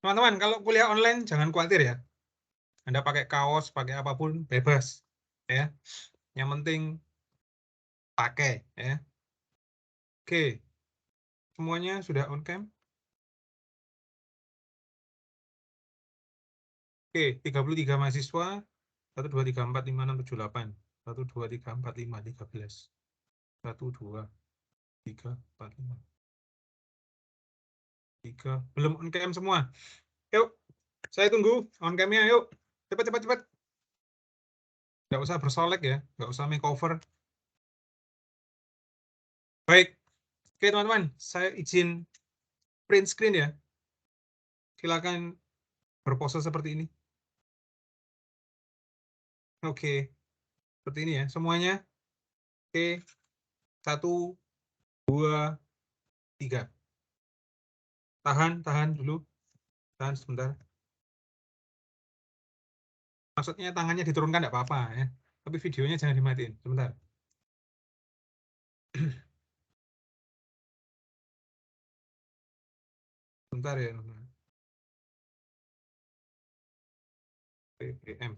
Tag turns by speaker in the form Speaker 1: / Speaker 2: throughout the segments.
Speaker 1: Teman-teman, kalau kuliah online jangan khawatir ya. Anda pakai kaos, pakai apapun, bebas. Ya. Yang penting pakai. Ya. Oke, semuanya sudah on cam? Oke, 33 mahasiswa. 1, 2, 3, 4, 5, 6, 7, 8. 1, 2, 3, 4, 5, 13. 1, 2, 3, 4, 5. 3. Belum on cam semua. Yuk, saya tunggu on cam-nya. Yuk, cepat, cepat, cepat. Nggak usah bersolek ya, nggak usah makeover. Baik, oke teman-teman, saya izin print screen ya. Silakan berpose seperti ini. Oke, seperti ini ya, semuanya. Oke, 1, 2, 3. Tahan dulu, tahan sebentar. Maksudnya tangannya diturunkan nggak apa-apa ya, tapi videonya jangan dimatiin, sebentar. Sebentar ya, teman-teman. PPM.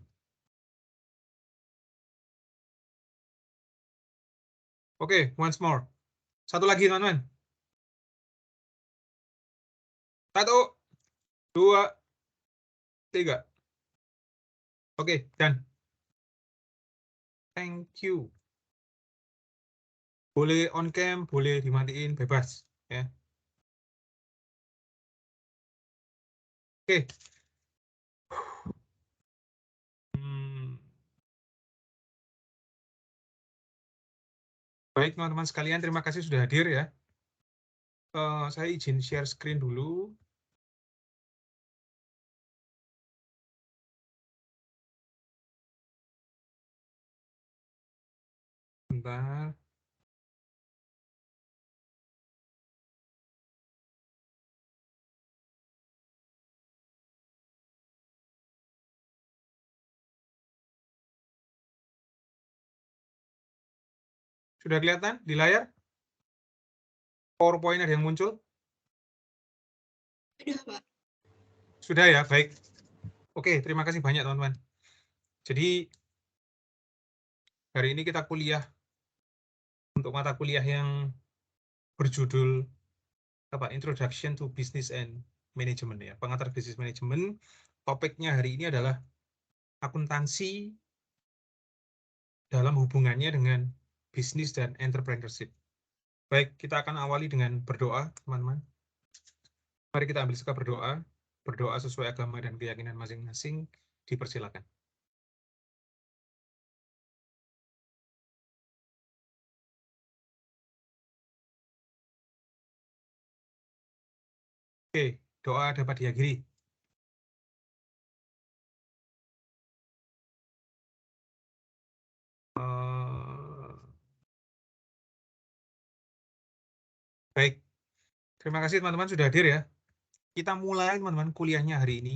Speaker 1: Oke, once more. Satu lagi teman-teman. 1, 2, 3. Oke, dan thank you. Boleh on cam, boleh dimatiin, bebas ya. Oke. Baik teman-teman sekalian, terima kasih sudah hadir ya. Saya izin share screen dulu. Bentar. Sudah kelihatan di layar? PowerPoint ada yang muncul?
Speaker 2: Sudah, Pak.
Speaker 1: Sudah ya, baik. Oke, terima kasih banyak teman-teman. Jadi hari ini kita kuliah untuk mata kuliah yang berjudul apa? Introduction to Business and Management ya, pengantar bisnis manajemen. Topiknya hari ini adalah akuntansi dalam hubungannya dengan bisnis dan entrepreneurship. Baik, kita akan awali dengan berdoa, teman-teman. Mari kita ambil sikap berdoa. Berdoa sesuai agama dan keyakinan masing-masing. Dipersilakan. Oke, doa dapat diakhiri. Baik, terima kasih teman-teman sudah hadir ya. Kita mulai teman-teman kuliahnya hari ini.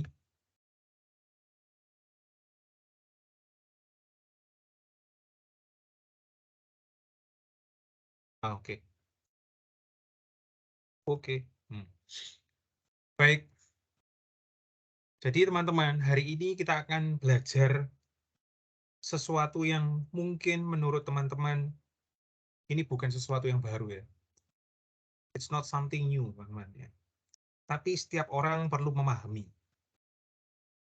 Speaker 1: Oke. Oke. Baik. Jadi teman-teman, hari ini kita akan belajar sesuatu yang mungkin menurut teman-teman ini bukan sesuatu yang baru ya. It's not something new, teman-teman ya. Tapi setiap orang perlu memahami.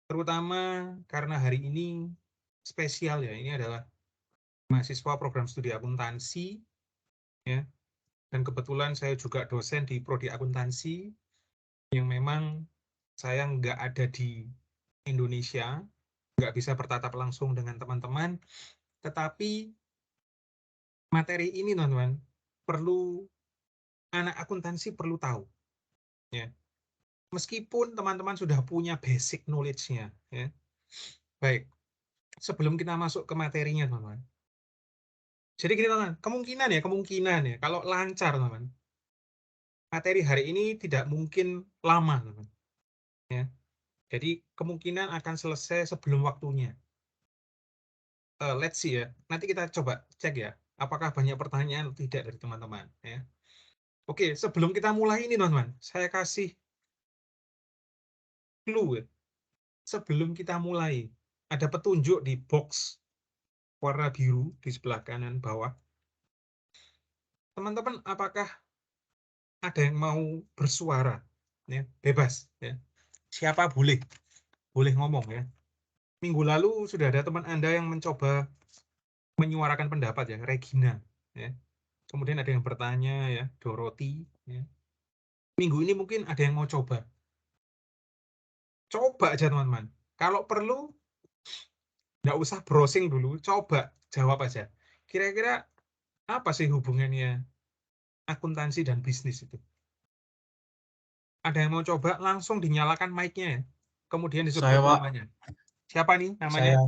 Speaker 1: Terutama karena hari ini spesial ya, ini adalah mahasiswa program studi akuntansi ya, dan kebetulan saya juga dosen di prodi akuntansi yang memang saya nggak ada di Indonesia, nggak bisa bertatap langsung dengan teman-teman, tetapi materi ini teman-teman perlu anak akuntansi perlu tahu ya, meskipun teman-teman sudah punya basic knowledge-nya ya. Baik, sebelum kita masuk ke materinya teman-teman, jadi gini teman-teman, kemungkinan ya, kalau lancar teman-teman, materi hari ini tidak mungkin lama teman-teman. Ya. Jadi kemungkinan akan selesai sebelum waktunya. Let's see ya. Nanti kita coba cek ya, apakah banyak pertanyaan atau tidak dari teman-teman. Ya. Oke, sebelum kita mulai ini teman-teman, saya kasih clue ya. Sebelum kita mulai, ada petunjuk di box warna biru di sebelah kanan bawah. Teman-teman, apakah ada yang mau bersuara? Ya, bebas. Ya. Siapa boleh ngomong ya. Minggu lalu sudah ada teman Anda yang mencoba menyuarakan pendapat ya, Regina. Ya. Kemudian ada yang bertanya ya, Dorothy. Ya. Minggu ini mungkin ada yang mau coba. Coba aja teman-teman. Kalau perlu, nggak usah browsing dulu, coba jawab aja. Kira-kira apa sih hubungannya akuntansi dan bisnis itu? Ada yang mau coba, langsung dinyalakan mic-nya ya. Kemudian
Speaker 2: Saya,
Speaker 1: disebut
Speaker 2: Pak.
Speaker 1: namanya. Siapa nih namanya?
Speaker 2: Saya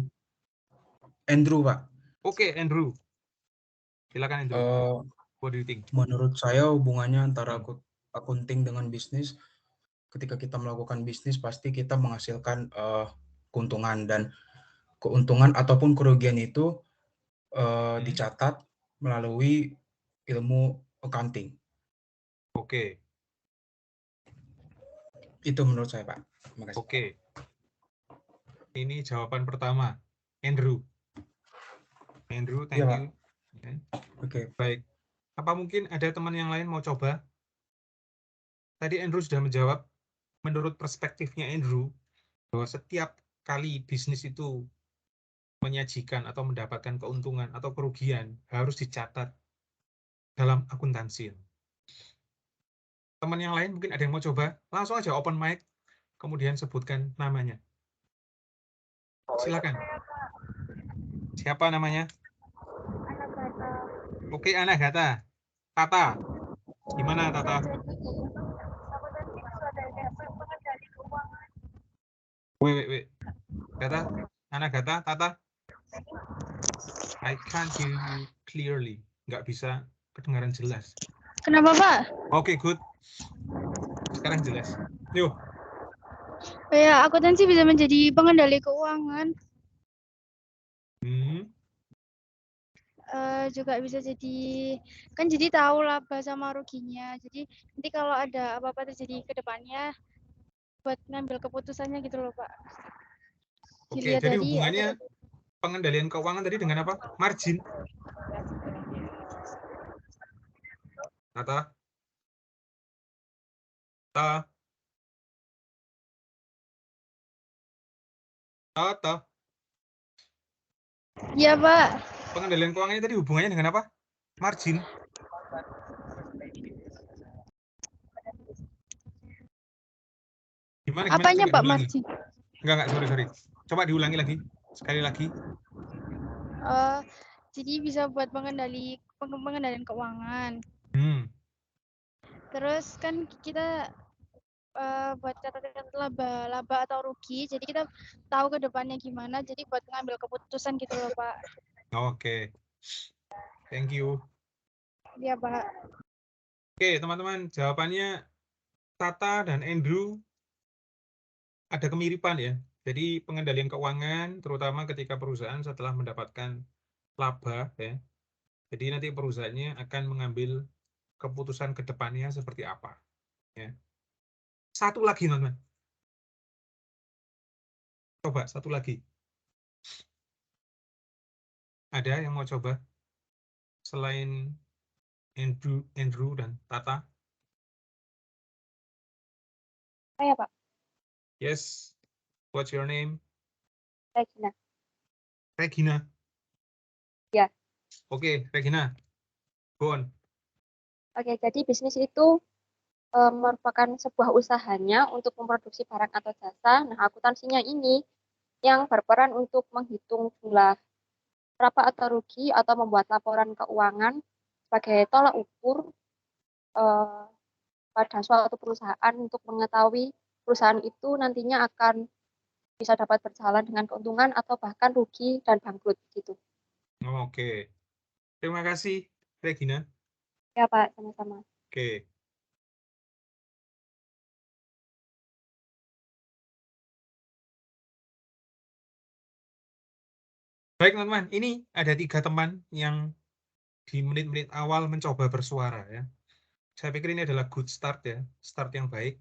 Speaker 2: Andrew, Pak.
Speaker 1: Oke, Andrew. Silakan Andrew. What do you think?
Speaker 2: Menurut saya hubungannya antara akunting dengan bisnis, ketika kita melakukan bisnis pasti kita menghasilkan keuntungan, dan keuntungan ataupun kerugian itu dicatat melalui ilmu accounting.
Speaker 1: Oke.
Speaker 2: Itu menurut saya, Pak. Terima kasih.
Speaker 1: Oke. Ini jawaban pertama. Andrew. Andrew, thank
Speaker 2: Iya, Pak.
Speaker 1: you.
Speaker 2: Oke.
Speaker 1: Baik. Apa mungkin ada teman yang lain mau coba? Tadi Andrew sudah menjawab, menurut perspektifnya Andrew, bahwa setiap kali bisnis itu menyajikan atau mendapatkan keuntungan atau kerugian harus dicatat dalam akuntansi. Teman yang lain mungkin ada yang mau coba, langsung aja open mic, kemudian sebutkan namanya. Silakan. Siapa namanya? Oke, Anagata. Tata. Gimana Tata? Wait. Tata, Anagata, Tata. I can't hear you clearly. Nggak bisa kedengaran jelas.
Speaker 3: Kenapa, Pak?
Speaker 1: Oke, good. Sekarang jelas. Yuk.
Speaker 3: Ya, akuntansi bisa menjadi pengendali keuangan. Juga bisa jadi, kan jadi tahu laba sama ruginya. Jadi nanti kalau ada apa-apa terjadi ke depannya, buat ngambil keputusannya gitu loh, Pak.
Speaker 1: Oke,
Speaker 3: Dilihat
Speaker 1: jadi
Speaker 3: dari
Speaker 1: hubungannya pengendalian keuangan tadi dengan apa? Margin. Tata. Tata.
Speaker 3: Iya, Pak.
Speaker 1: Pengendalian keuangannya tadi hubungannya dengan apa? Margin. Gimana?
Speaker 3: Apanya,
Speaker 1: Coba
Speaker 3: Pak,
Speaker 1: diulangi.
Speaker 3: margin?
Speaker 1: Enggak, sorry. Coba diulangi lagi. Sekali lagi.
Speaker 3: Jadi bisa buat pengendalian keuangan. Terus kan kita buat catatan laba atau rugi, jadi kita tahu ke depannya gimana, jadi buat ngambil keputusan gitu loh, Pak.
Speaker 1: Oke. Thank you.
Speaker 3: Iya, Pak.
Speaker 1: Oke, teman-teman, jawabannya Tata dan Andrew ada kemiripan ya. Jadi pengendalian keuangan, terutama ketika perusahaan setelah mendapatkan laba ya. Jadi nanti perusahaannya akan mengambil keputusan ke depannya seperti apa. Ya. Satu lagi, teman-teman. Coba, satu lagi. Ada yang mau coba? Selain Andrew dan Tata?
Speaker 4: Saya, Pak.
Speaker 1: Yes. What's your name?
Speaker 4: Regina.
Speaker 1: Regina.
Speaker 4: Ya.
Speaker 1: Oke, Regina. Go on.
Speaker 4: Oke, jadi bisnis itu merupakan sebuah usahanya untuk memproduksi barang atau jasa. Nah, akuntansinya ini yang berperan untuk menghitung jumlah laba atau rugi atau membuat laporan keuangan sebagai tolak ukur pada suatu perusahaan untuk mengetahui perusahaan itu nantinya akan bisa dapat berjalan dengan keuntungan atau bahkan rugi dan bangkrut gitu.
Speaker 1: Oke. Terima kasih, Regina.
Speaker 4: Ya, Pak, sama-sama.
Speaker 1: Oke. Baik, teman-teman. Ini ada 3 teman yang di menit-menit awal mencoba bersuara ya. Saya pikir ini adalah good start ya, start yang baik.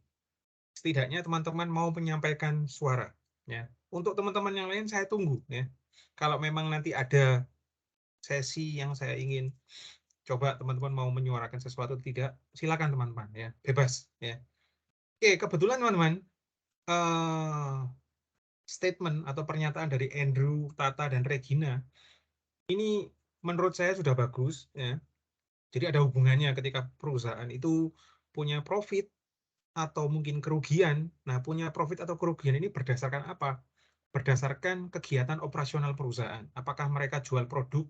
Speaker 1: Setidaknya teman-teman mau menyampaikan suara. Ya. Untuk teman-teman yang lain saya tunggu. Ya. Kalau memang nanti ada sesi yang saya ingin coba teman-teman mau menyuarakan sesuatu atau tidak, silakan teman-teman. Ya. Bebas. Ya. Oke, kebetulan teman-teman, statement atau pernyataan dari Andrew, Tata, dan Regina, ini menurut saya sudah bagus. Ya. Jadi ada hubungannya ketika perusahaan itu punya profit atau mungkin kerugian. Nah, punya profit atau kerugian ini berdasarkan apa? Berdasarkan kegiatan operasional perusahaan. Apakah mereka jual produk,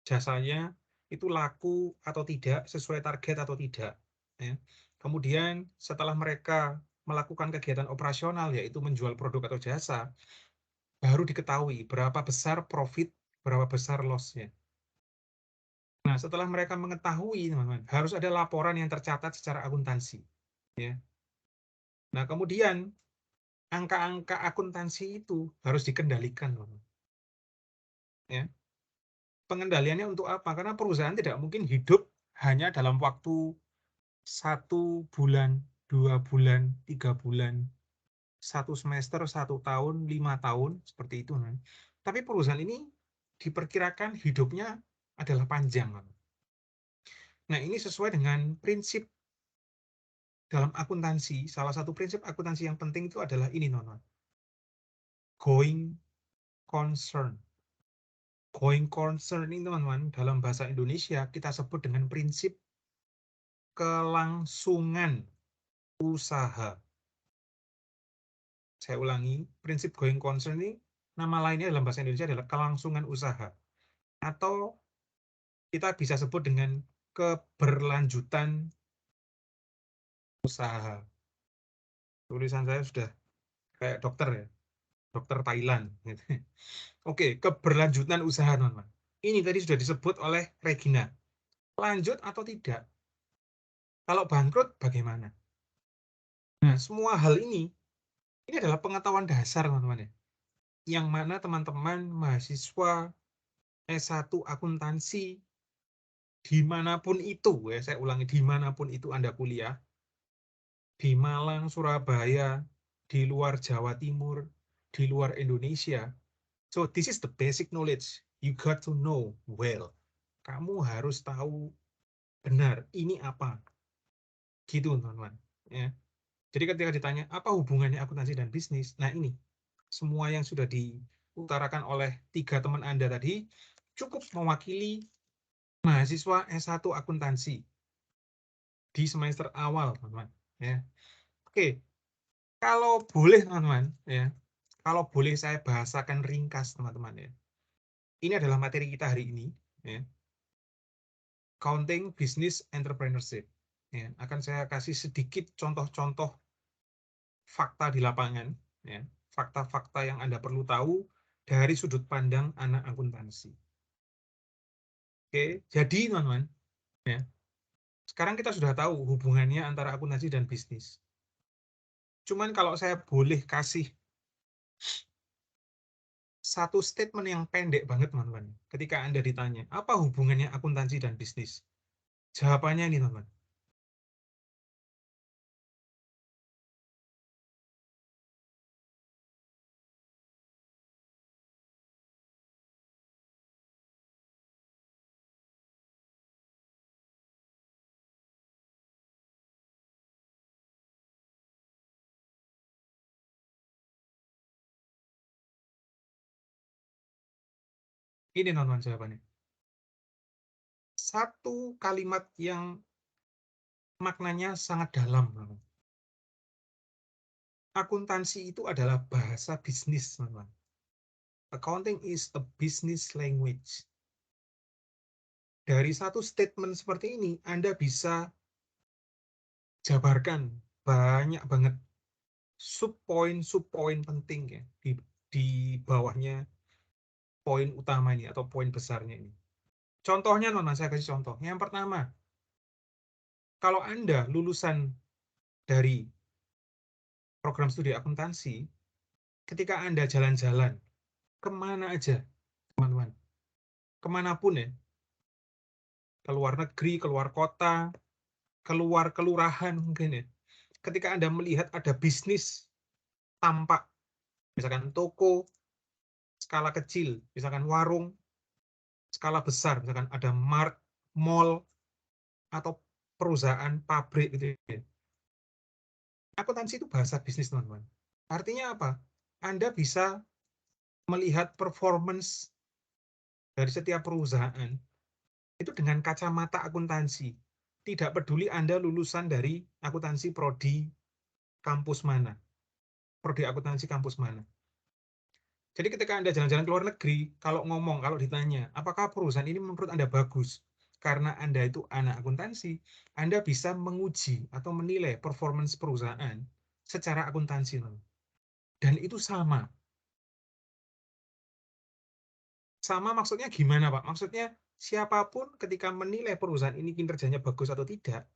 Speaker 1: jasanya itu laku atau tidak, sesuai target atau tidak. Ya. Kemudian setelah mereka melakukan kegiatan operasional, yaitu menjual produk atau jasa, baru diketahui berapa besar profit, berapa besar loss-nya. Nah, setelah mereka mengetahui, teman-teman, harus ada laporan yang tercatat secara akuntansi. Ya. Nah, kemudian angka-angka akuntansi itu harus dikendalikan, teman-teman. Ya. Pengendaliannya untuk apa? Karena perusahaan tidak mungkin hidup hanya dalam waktu 1 bulan, 2 bulan, 3 bulan, 1 semester, 1 tahun, 5 tahun, seperti itu. Tapi perusahaan ini diperkirakan hidupnya adalah panjang. Nah, ini sesuai dengan prinsip dalam akuntansi. Salah satu prinsip akuntansi yang penting itu adalah ini, teman-teman. Going concern. Going concern ini, teman-teman, dalam bahasa Indonesia kita sebut dengan prinsip kelangsungan usaha. Saya ulangi, prinsip going concern ini nama lainnya dalam bahasa Indonesia adalah kelangsungan usaha. Atau kita bisa sebut dengan keberlanjutan usaha. Tulisan saya sudah kayak dokter ya, dokter Thailand. Oke, keberlanjutan usaha, teman-teman. Ini tadi sudah disebut oleh Regina. Lanjut atau tidak? Kalau bangkrut, bagaimana? Nah, semua hal ini adalah pengetahuan dasar, teman-teman. Yang mana teman-teman mahasiswa S1 akuntansi, dimanapun itu, ya saya ulangi, dimanapun itu Anda kuliah, di Malang, Surabaya, di luar Jawa Timur, di luar Indonesia. So, this is the basic knowledge. You got to know well. Kamu harus tahu benar, ini apa. Gitu, teman-teman. Ya. Jadi ketika ditanya, apa hubungannya akuntansi dan bisnis? Nah, ini. Semua yang sudah diutarakan oleh 3 teman Anda tadi, cukup mewakili mahasiswa S1 akuntansi di semester awal, teman-teman. Ya. Oke, kalau boleh, teman-teman, ya, kalau boleh saya bahasakan ringkas, teman-teman, ya. Ini adalah materi kita hari ini, ya. Accounting Business Entrepreneurship. Ya, akan saya kasih sedikit contoh-contoh fakta di lapangan, ya, fakta-fakta yang Anda perlu tahu dari sudut pandang anak akuntansi. Oke, jadi teman-teman, ya, sekarang kita sudah tahu hubungannya antara akuntansi dan bisnis. Cuman kalau saya boleh kasih satu statement yang pendek banget, teman-teman, ketika Anda ditanya, apa hubungannya akuntansi dan bisnis? Jawabannya ini, teman-teman. Ini, teman-teman, jawabannya. Satu kalimat yang maknanya sangat dalam, teman-teman. Akuntansi itu adalah bahasa bisnis, teman-teman. Accounting is a business language. Dari satu statement seperti ini, Anda bisa jabarkan banyak banget sub-poin penting ya di bawahnya poin utama ini atau poin besarnya ini. Contohnya, teman-teman, saya kasih contoh. Yang pertama, kalau Anda lulusan dari program studi akuntansi, ketika Anda jalan-jalan, kemana aja, teman-teman, kemanapun ya, ke luar negeri, keluar kota, keluar kelurahan mungkin ya, ketika Anda melihat ada bisnis tampak, misalkan toko skala kecil, misalkan warung skala besar, misalkan ada mall, atau perusahaan pabrik gitu ya. Akuntansi itu bahasa bisnis, teman-teman. Artinya apa? Anda bisa melihat performance dari setiap perusahaan itu dengan kacamata akuntansi. Tidak peduli Anda lulusan dari akuntansi prodi kampus mana, prodi akuntansi kampus mana. Jadi ketika Anda jalan-jalan ke luar negeri, kalau ditanya, apakah perusahaan ini menurut Anda bagus? Karena Anda itu anak akuntansi, Anda bisa menguji atau menilai performance perusahaan secara akuntansi. Dan itu sama. Sama maksudnya gimana, Pak? Maksudnya siapapun ketika menilai perusahaan ini kinerjanya bagus atau tidak,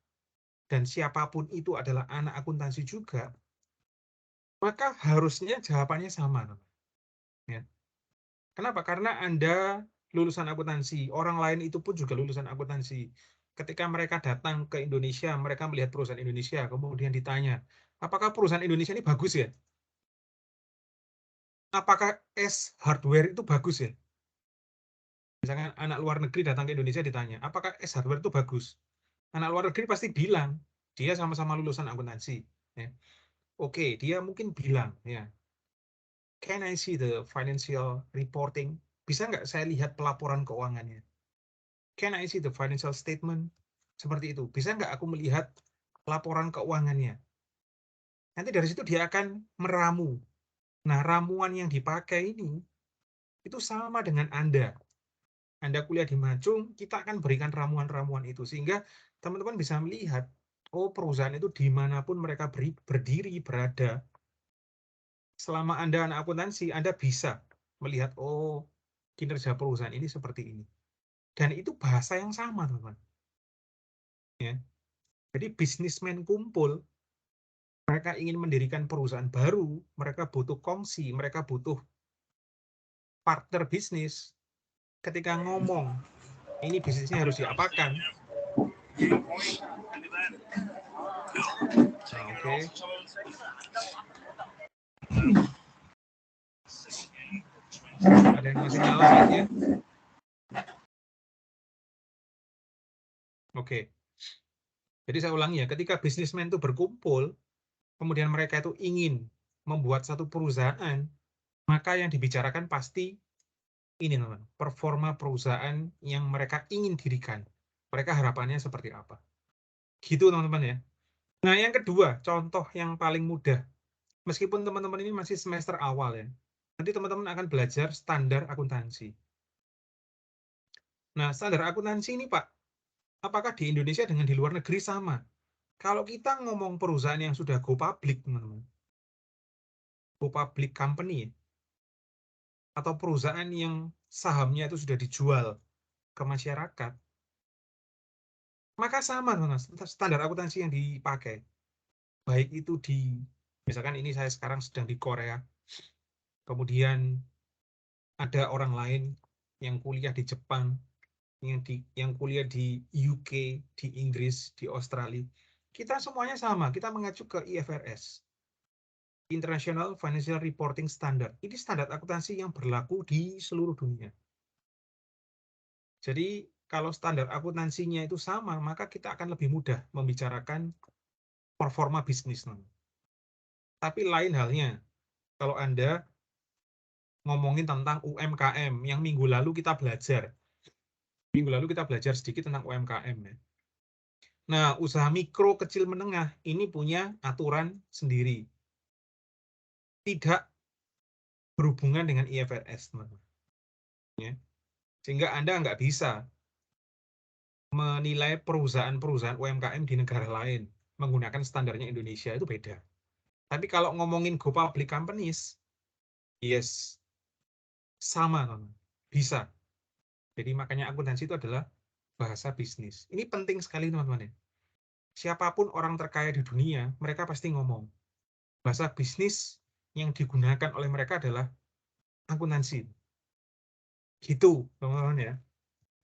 Speaker 1: dan siapapun itu adalah anak akuntansi juga, maka harusnya jawabannya sama. Ya. Kenapa? Karena Anda lulusan akuntansi, orang lain itu pun juga lulusan akuntansi. Ketika mereka datang ke Indonesia, mereka melihat perusahaan Indonesia, kemudian ditanya, apakah perusahaan Indonesia ini bagus ya? Apakah S hardware itu bagus ya? Misalkan anak luar negeri datang ke Indonesia ditanya, apakah S hardware itu bagus? Anak luar negeri pasti bilang, dia sama-sama lulusan akuntansi. Ya. Oke, dia mungkin bilang, ya, can I see the financial reporting? Bisa nggak saya lihat pelaporan keuangannya? Can I see the financial statement? Seperti itu. Bisa nggak aku melihat laporan keuangannya? Nanti dari situ dia akan meramu. Nah, ramuan yang dipakai ini, itu sama dengan Anda. Anda kuliah di Macung, kita akan berikan ramuan-ramuan itu. Sehingga teman-teman bisa melihat, oh perusahaan itu dimanapun mereka berdiri, berada, selama Anda anak akuntansi, Anda bisa melihat, oh kinerja perusahaan ini seperti ini. Dan itu bahasa yang sama, teman-teman. Ya. Jadi bisnismen kumpul, mereka ingin mendirikan perusahaan baru, mereka butuh kongsi, mereka butuh partner bisnis. Ketika ngomong, ini bisnisnya harus diapakan. Nah, oke. Ada yang masih nyala mic-nya? Oke. Jadi saya ulangi ya, ketika bisnismen itu berkumpul, kemudian mereka itu ingin membuat satu perusahaan, maka yang dibicarakan pasti ini, teman, performa perusahaan yang mereka ingin dirikan. Mereka harapannya seperti apa. Gitu, teman-teman ya. Nah, yang kedua, contoh yang paling mudah. Meskipun teman-teman ini masih semester awal ya, nanti teman-teman akan belajar standar akuntansi. Nah, standar akuntansi ini, Pak, apakah di Indonesia dengan di luar negeri sama? Kalau kita ngomong perusahaan yang sudah go public, teman-teman, go public company, atau perusahaan yang sahamnya itu sudah dijual ke masyarakat, maka sama, teman-teman, standar akuntansi yang dipakai. Baik itu di, misalkan ini saya sekarang sedang di Korea, kemudian ada orang lain yang kuliah di Jepang, yang kuliah di UK, di Inggris, di Australia, kita semuanya sama, kita mengacu ke IFRS, International Financial Reporting Standard. Ini standar akuntansi yang berlaku di seluruh dunia. Jadi kalau standar akuntansinya itu sama, maka kita akan lebih mudah membicarakan performa bisnis. Tapi lain halnya, kalau Anda ngomongin tentang UMKM, yang minggu lalu kita belajar. Minggu lalu kita belajar sedikit tentang UMKM. Ya. Nah, usaha mikro, kecil, menengah ini punya aturan sendiri. Tidak berhubungan dengan IFRS, teman-teman. Ya. Sehingga Anda nggak bisa menilai perusahaan-perusahaan UMKM di negara lain menggunakan standarnya Indonesia, itu beda. Tapi kalau ngomongin go public companies, yes, sama, teman-teman. Bisa. Jadi makanya akuntansi itu adalah bahasa bisnis. Ini penting sekali, teman-teman ya. Siapapun orang terkaya di dunia, mereka pasti ngomong. Bahasa bisnis yang digunakan oleh mereka adalah akuntansi. Gitu, teman-teman ya.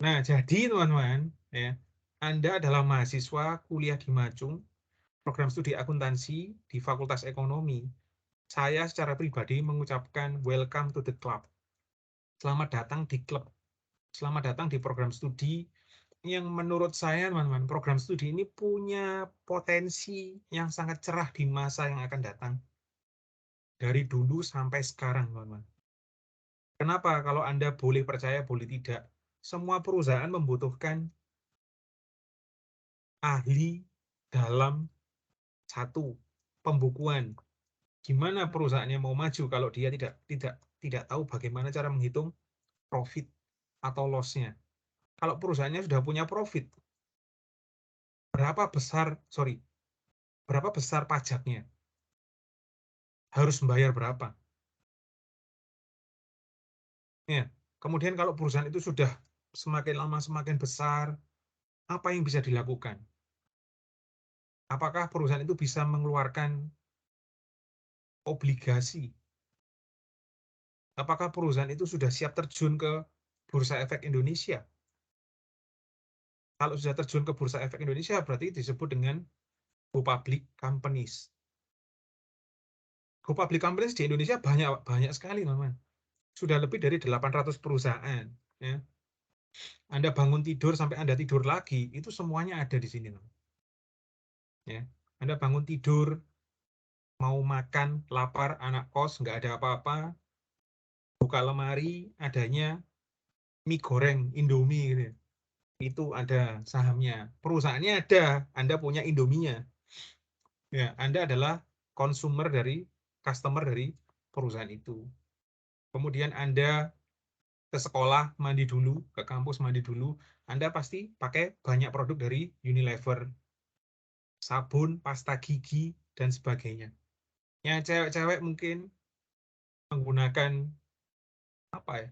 Speaker 1: Nah, jadi teman-teman, ya, Anda adalah mahasiswa kuliah di Macung, program studi akuntansi di Fakultas Ekonomi, saya secara pribadi mengucapkan welcome to the club. Selamat datang di klub. Selamat datang di program studi yang menurut saya, teman-teman, program studi ini punya potensi yang sangat cerah di masa yang akan datang. Dari dulu sampai sekarang, teman-teman. Kenapa? Kalau Anda boleh percaya, boleh tidak. Semua perusahaan membutuhkan ahli dalam satu pembukuan. Gimana perusahaannya mau maju kalau dia tidak tahu bagaimana cara menghitung profit atau loss-nya. Kalau perusahaannya sudah punya profit, berapa besar pajaknya? Harus membayar berapa? Ya. Kemudian kalau perusahaan itu sudah semakin lama semakin besar, apa yang bisa dilakukan? Apakah perusahaan itu bisa mengeluarkan obligasi? Apakah perusahaan itu sudah siap terjun ke Bursa Efek Indonesia? Kalau sudah terjun ke Bursa Efek Indonesia, berarti disebut dengan Go Public Companies. Go Public Companies di Indonesia banyak sekali, teman-teman. Sudah lebih dari 800 perusahaan. Ya. Anda bangun tidur sampai Anda tidur lagi, itu semuanya ada di sini. Ya. Anda bangun tidur, mau makan, lapar, anak kos, nggak ada apa-apa, buka lemari, adanya mie goreng, Indomie, gitu. Itu ada sahamnya. Perusahaannya ada, Anda punya Indominya. Ya, Anda adalah customer dari perusahaan itu. Kemudian Anda ke sekolah, mandi dulu, ke kampus mandi dulu, Anda pasti pakai banyak produk dari Unilever, sabun, pasta gigi, dan sebagainya. Yang cewek-cewek mungkin menggunakan apa ya,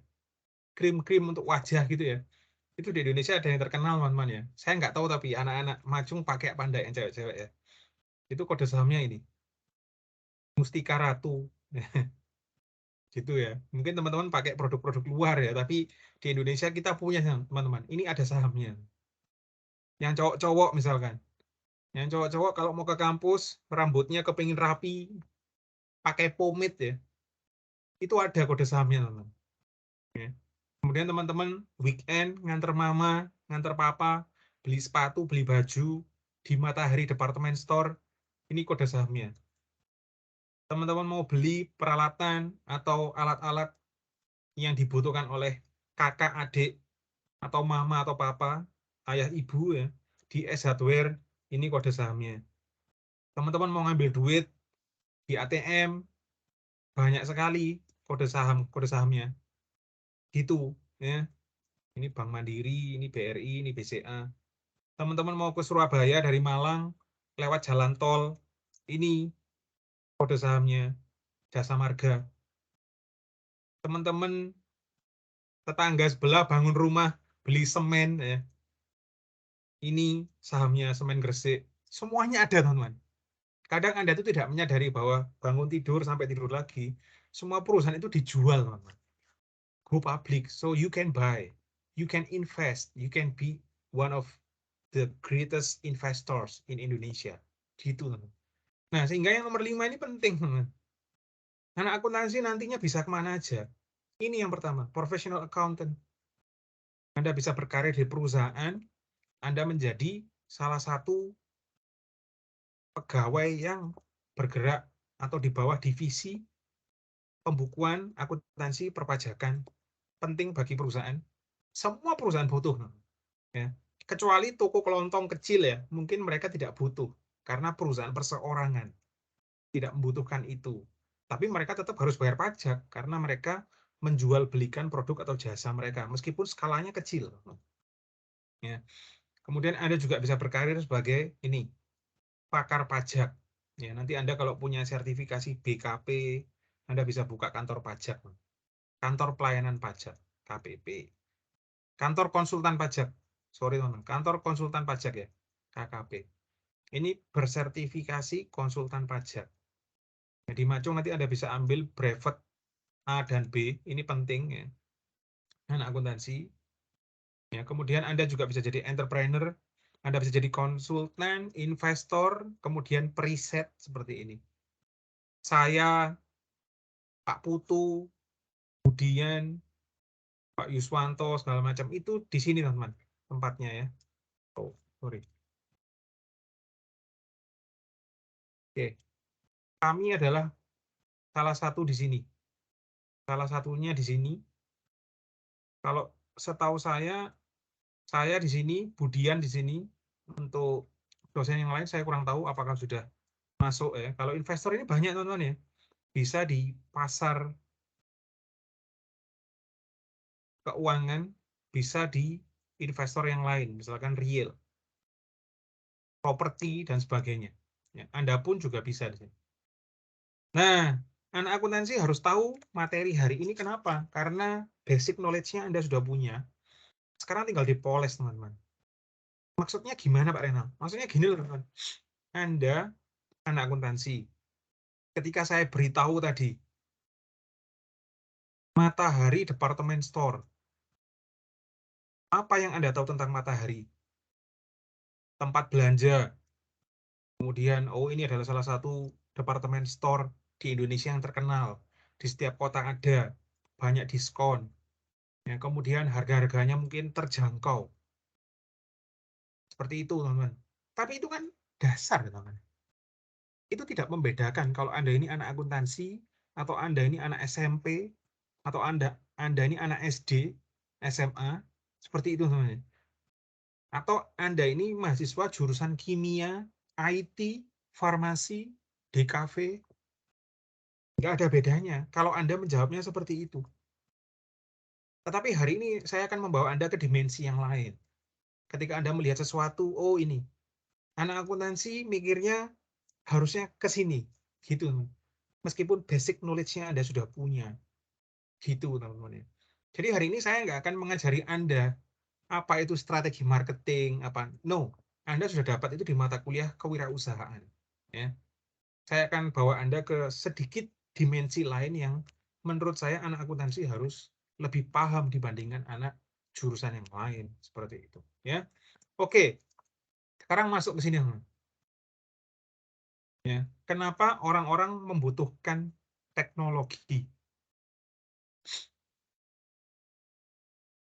Speaker 1: krim-krim untuk wajah gitu ya. Itu di Indonesia ada yang terkenal, teman-teman ya. Saya nggak tahu tapi anak-anak Macung pakai apa enggak yang cewek-cewek ya. Itu kode sahamnya ini. Mustika Ratu. Gitu ya. Mungkin teman-teman pakai produk-produk luar ya, tapi di Indonesia kita punya, teman-teman. Ini ada sahamnya. Yang cowok-cowok misalkan. Yang cowok-cowok kalau mau ke kampus, rambutnya kepingin rapi, pakai pomade ya. Itu ada kode sahamnya, teman-teman. Ya. Kemudian teman-teman weekend nganter mama, nganter papa, beli sepatu, beli baju di Matahari Department Store, ini kode sahamnya. Teman-teman mau beli peralatan atau alat-alat yang dibutuhkan oleh kakak, adik, atau mama atau papa, ayah ibu ya, di S Hardware, ini kode sahamnya. Teman-teman mau ngambil duit di ATM, banyak sekali kode sahamnya. Gitu ya. Ini Bank Mandiri, ini BRI, ini BCA. Teman-teman mau ke Surabaya dari Malang lewat jalan tol, ini kode sahamnya Jasa Marga. Teman-teman tetangga sebelah bangun rumah, beli semen ya. Ini sahamnya Semen Gresik. Semuanya ada, teman-teman. Kadang Anda itu tidak menyadari bahwa bangun tidur sampai tidur lagi, semua perusahaan itu dijual, teman-teman. Go public, so you can buy, you can invest, you can be one of the greatest investors in Indonesia. Gitu, teman-teman. Nah, sehingga yang nomor 5 ini penting, teman-teman. Anak akuntansi nantinya bisa kemana aja. Ini yang pertama, professional accountant. Anda bisa berkarir di perusahaan, Anda menjadi salah satu pegawai yang bergerak atau di bawah divisi pembukuan, akuntansi, perpajakan. Penting bagi perusahaan. Semua perusahaan butuh. Ya. Kecuali toko kelontong kecil ya, mungkin mereka tidak butuh. Karena perusahaan perseorangan tidak membutuhkan itu. Tapi mereka tetap harus bayar pajak karena mereka menjual belikan produk atau jasa mereka, meskipun skalanya kecil. Ya. Kemudian Anda juga bisa berkarir sebagai ini, pakar pajak. Ya, nanti Anda kalau punya sertifikasi BKP, Anda bisa buka kantor pajak. Kantor Pelayanan Pajak, KPP. Kantor Konsultan Pajak. Sorry teman, kantor konsultan pajak ya, KKP. Ini bersertifikasi konsultan pajak. Di Macung nanti Anda bisa ambil brevet A dan B, ini penting ya. Anak akuntansi. Ya, kemudian Anda juga bisa jadi entrepreneur, Anda bisa jadi konsultan, investor, kemudian periset seperti ini. Saya, Pak Putu, Budian, Pak Yuswanto, segala macam itu di sini teman-teman tempatnya ya. Oh, sorry. Oke, kami adalah salah satu di sini. Salah satunya di sini. Kalau setahu saya di sini, Budian di sini. Untuk dosen yang lain saya kurang tahu apakah sudah masuk ya. Kalau investor ini banyak teman-teman ya. Bisa di pasar keuangan, bisa di investor yang lain, misalkan real, properti dan sebagainya. Ya, Anda pun juga bisa di sini. Nah, anak akuntansi harus tahu materi hari ini kenapa? Karena basic knowledge-nya Anda sudah punya. Sekarang tinggal dipoles, teman-teman. Maksudnya gimana, Pak Renal? Maksudnya gini loh, teman-teman. Anda anak akuntansi. Ketika saya beritahu tadi, Matahari Department Store. Apa yang Anda tahu tentang Matahari? Tempat belanja. Kemudian, oh ini adalah salah satu departemen store di Indonesia yang terkenal. Di setiap kota ada, banyak diskon. Ya, kemudian harga-harganya mungkin terjangkau. Seperti itu, teman-teman. Tapi itu kan dasar, teman-teman. Itu tidak membedakan kalau Anda ini anak akuntansi, atau Anda ini anak SMP, atau Anda ini anak SD, SMA, seperti itu, teman-teman. Atau Anda ini mahasiswa jurusan kimia, IT, farmasi, DKV, nggak ada bedanya kalau Anda menjawabnya seperti itu. Tetapi hari ini saya akan membawa Anda ke dimensi yang lain. Ketika Anda melihat sesuatu, oh ini, anak akuntansi mikirnya harusnya ke sini, gitu. Meskipun basic knowledge-nya Anda sudah punya, gitu teman-teman. Jadi hari ini saya nggak akan mengajari Anda apa itu strategi marketing, apa. No, Anda sudah dapat itu di mata kuliah kewirausahaan. Ya. Saya akan bawa Anda ke sedikit dimensi lain yang menurut saya anak akuntansi harus lebih paham dibandingkan anak jurusan yang lain seperti itu. Ya, oke. Sekarang masuk ke sini, teman. Ya, kenapa orang-orang membutuhkan teknologi?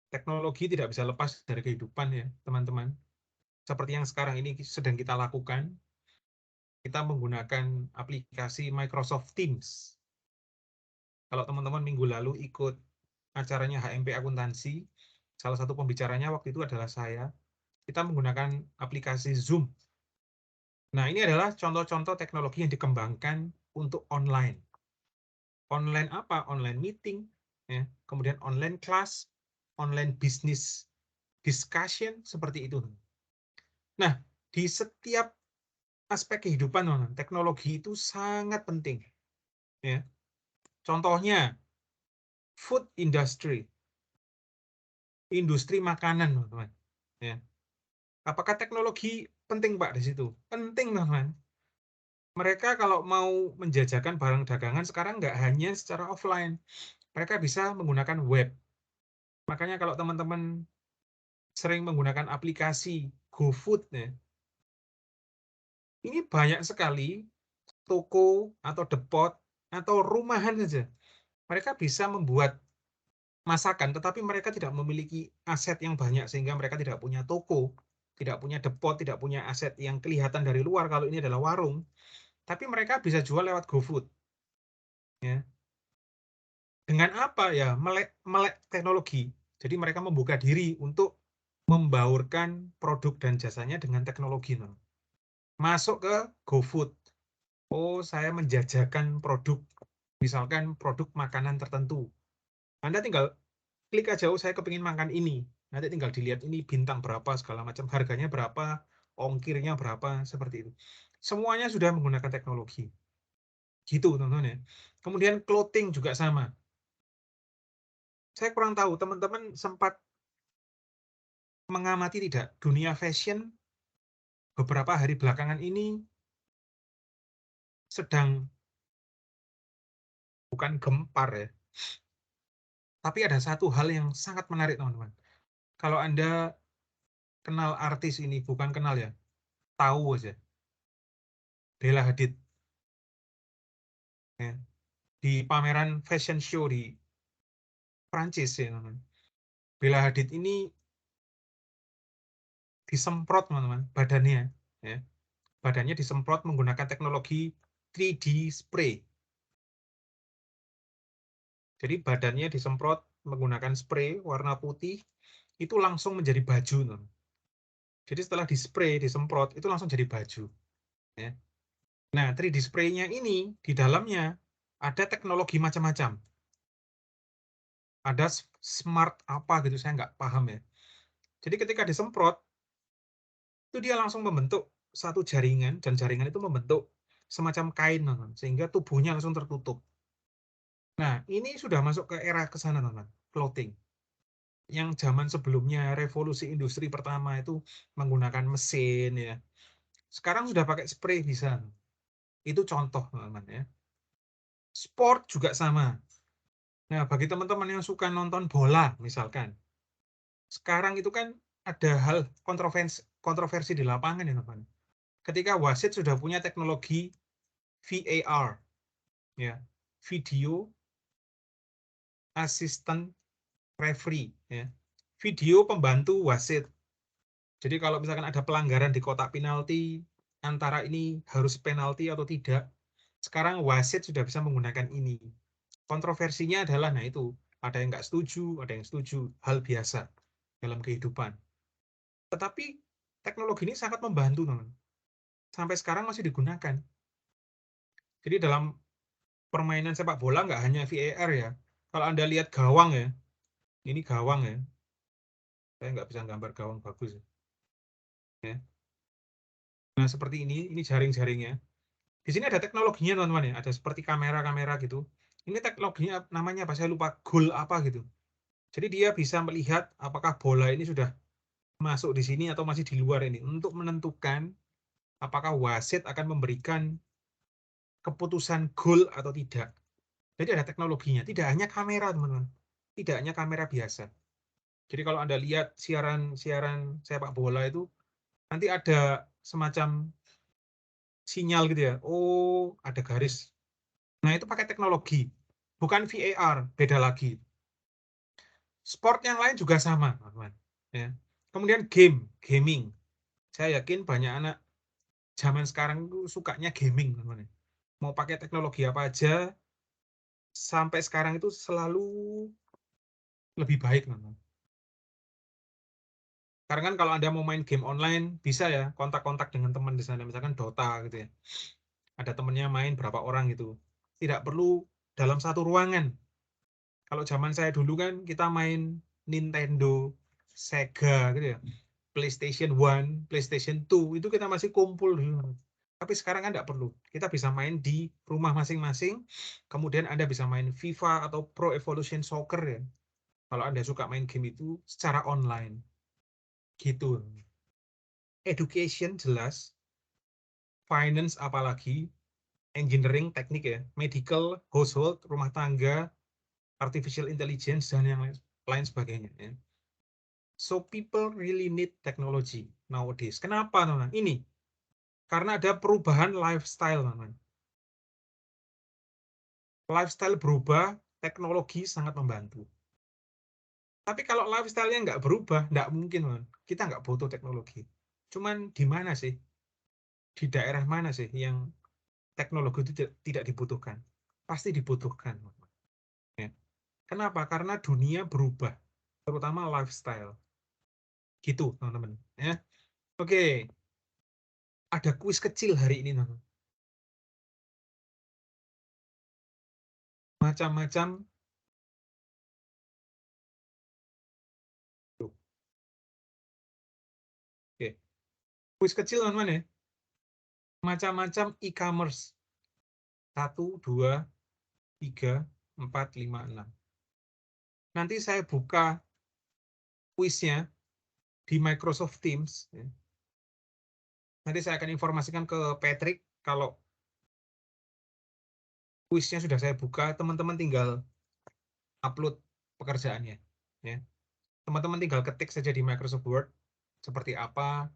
Speaker 1: Teknologi tidak bisa lepas dari kehidupan ya, teman-teman. Seperti yang sekarang ini sedang kita lakukan, kita menggunakan aplikasi Microsoft Teams. Kalau teman-teman minggu lalu ikut acaranya HMP Akuntansi, salah satu pembicaranya waktu itu adalah saya. Kita menggunakan aplikasi Zoom. Nah, ini adalah contoh-contoh teknologi yang dikembangkan untuk online. Online apa? Online meeting, ya. Kemudian online class, online business discussion, seperti itu. Nah, di setiap aspek kehidupan, teknologi itu sangat penting. Ya. Contohnya, food industry, industri makanan, teman-teman. Ya. Apakah teknologi penting, Pak, di situ? Penting, teman-teman. Mereka kalau mau menjajakan barang dagangan sekarang nggak hanya secara offline. Mereka bisa menggunakan web. Makanya kalau teman-teman sering menggunakan aplikasi GoFood, ya, ini banyak sekali toko atau depot atau rumahan saja. Mereka bisa membuat masakan, tetapi mereka tidak memiliki aset yang banyak sehingga mereka tidak punya toko, tidak punya depot, tidak punya aset yang kelihatan dari luar kalau ini adalah warung. Tapi mereka bisa jual lewat GoFood. Ya. Dengan apa ya? Melek teknologi. Jadi mereka membuka diri untuk membaurkan produk dan jasanya dengan teknologi. Masuk ke GoFood. Oh, saya menjajakan produk, misalkan produk makanan tertentu. Anda tinggal klik aja, oh saya kepingin makan ini. Nanti tinggal dilihat ini bintang berapa, segala macam, harganya berapa, ongkirnya berapa, seperti itu. Semuanya sudah menggunakan teknologi. Gitu, teman-teman ya. Kemudian clothing juga sama. Saya kurang tahu, teman-teman sempat mengamati tidak dunia fashion beberapa hari belakangan ini sedang bukan gempar ya, tapi ada satu hal yang sangat menarik, teman-teman. Kalau Anda kenal artis ini, bukan kenal ya, tahu aja. Bella Hadid. Ya. Di pameran fashion show di Prancis ya, teman-teman. Bella Hadid ini disemprot, teman-teman, badannya. Ya. Badannya disemprot menggunakan teknologi 3D spray. Jadi badannya disemprot menggunakan spray warna putih, itu langsung menjadi baju, teman. Jadi setelah dispray, disemprot, itu langsung jadi baju. Ya. Nah, 3D spray-nya ini, di dalamnya ada teknologi macam-macam. Ada smart apa gitu, saya nggak paham ya. Jadi ketika disemprot, itu dia langsung membentuk satu jaringan, dan jaringan itu membentuk semacam kain, teman-teman, sehingga tubuhnya langsung tertutup. Nah, ini sudah masuk ke era ke sana, teman-teman, clothing. Yang zaman sebelumnya revolusi industri pertama itu menggunakan mesin ya. Sekarang sudah pakai spray bisa. Itu contoh, teman-teman ya. Sport juga sama. Nah, bagi teman-teman yang suka nonton bola misalkan, sekarang itu kan ada hal kontroversi di lapangan ya, teman-teman. Ketika wasit sudah punya teknologi VAR ya, video assistant referee ya. Video pembantu wasit. Jadi kalau misalkan ada pelanggaran di kotak penalti, antara ini harus penalti atau tidak, sekarang wasit sudah bisa menggunakan ini. Kontroversinya adalah, nah itu, ada yang nggak setuju, ada yang setuju, hal biasa dalam kehidupan. Tetapi teknologi ini sangat membantu, teman. Sampai sekarang masih digunakan. Jadi dalam permainan sepak bola nggak hanya VAR ya. Kalau Anda lihat gawang ya, ini gawang ya. Saya nggak bisa gambar gawang bagus ya. Nah, seperti ini jaring-jaringnya. Di sini ada teknologinya, teman-teman ya. Ada seperti kamera-kamera gitu. Ini teknologinya namanya apa? Saya lupa, goal apa gitu. Jadi dia bisa melihat apakah bola ini sudah masuk di sini atau masih di luar ini, untuk menentukan apakah wasit akan memberikan keputusan gol atau tidak. Jadi ada teknologinya. Tidak hanya kamera, teman-teman. Tidak hanya kamera biasa. Jadi kalau Anda lihat siaran sepak bola itu, nanti ada semacam sinyal gitu ya. Oh, ada garis. Nah, itu pakai teknologi. Bukan VAR, beda lagi. Sport yang lain juga sama, teman-teman. Ya. Kemudian gaming. Saya yakin banyak anak zaman sekarang itu sukanya gaming, teman-teman. Mau pakai teknologi apa aja, sampai sekarang itu selalu lebih baik, teman-teman. Karena kan kalau Anda mau main game online, bisa ya kontak-kontak dengan teman di sana, misalkan Dota gitu ya. Ada temennya main berapa orang gitu. Tidak perlu dalam satu ruangan. Kalau zaman saya dulu kan kita main Nintendo, Sega gitu ya. PlayStation 1, PlayStation 2, itu kita masih kumpul dulu. Tapi sekarang kan tidak perlu. Kita bisa main di rumah masing-masing. Kemudian Anda bisa main FIFA atau Pro Evolution Soccer ya. Kalau Anda suka main game itu secara online. Gitu. Education jelas. Finance apalagi. Engineering, teknik ya. Medical, household, rumah tangga, artificial intelligence, dan yang lain sebagainya. Ya. So people really need technology nowadays. Kenapa, teman-teman? Ini. Karena ada perubahan lifestyle, teman-teman. Lifestyle berubah, teknologi sangat membantu. Tapi kalau lifestyle-nya nggak berubah, nggak mungkin, teman. Kita nggak butuh teknologi. Cuman di mana sih? Di daerah mana sih yang teknologi itu tidak dibutuhkan? Pasti dibutuhkan, teman-teman. Ya. Kenapa? Karena dunia berubah, terutama lifestyle. Gitu, teman-teman. Ya. Oke. Ada kuis kecil hari ini, teman-teman. Macam-macam. Oke. Kuis kecil, teman-teman ya. Macam-macam e-commerce. 1, 2, 3, 4, 5, 6. Nanti saya buka kuisnya di Microsoft Teams. Nanti saya akan informasikan ke Patrick kalau kuisnya sudah saya buka, teman-teman tinggal upload pekerjaannya. Ya. Teman-teman tinggal ketik saja di Microsoft Word, seperti apa.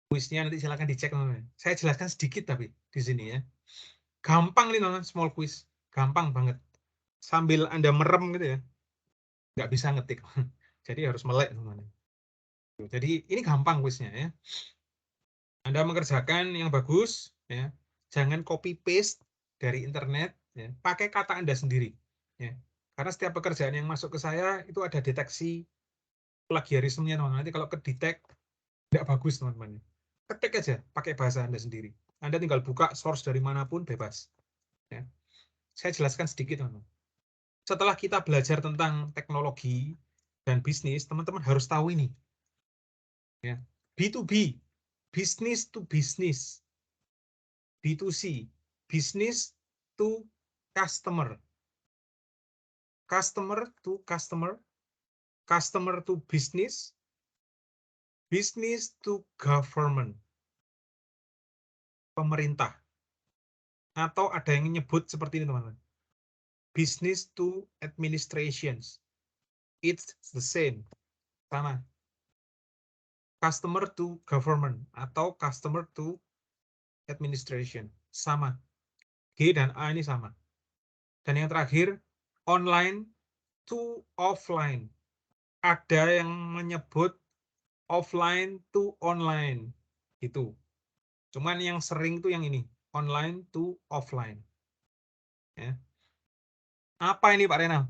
Speaker 1: Kuisnya nanti silakan dicek, teman-teman. Saya jelaskan sedikit tapi di sini ya. Gampang nih, teman-teman, small quiz. Gampang banget. Sambil Anda merem gitu ya. Nggak bisa ngetik. Jadi harus melek, teman-teman. Jadi ini gampang kuisnya ya. Anda mengerjakan yang bagus ya. Jangan copy paste dari internet ya. Pakai kata Anda sendiri ya. Karena setiap pekerjaan yang masuk ke saya itu ada deteksi plagiarismenya, teman-teman. Nanti kalau kedetek nggak bagus, teman-teman. Ketik aja pakai bahasa Anda sendiri. Anda tinggal buka source dari manapun bebas. Ya. Saya jelaskan sedikit, teman-teman. Setelah kita belajar tentang teknologi dan bisnis, teman-teman harus tahu ini. Ya. B2B, business to business. B2C, business to customer. Customer to customer. Customer to business. Business to government. Pemerintah. Atau ada yang menyebut seperti ini, teman-teman. Business to administrations. It's the same. Sama. Customer to government atau customer to administration. Sama. G dan A ini sama. Dan yang terakhir, online to offline. Ada yang menyebut offline to online. Gitu. Cuman yang sering tuh yang ini. Online to offline. Ya. Apa ini Pak Renal?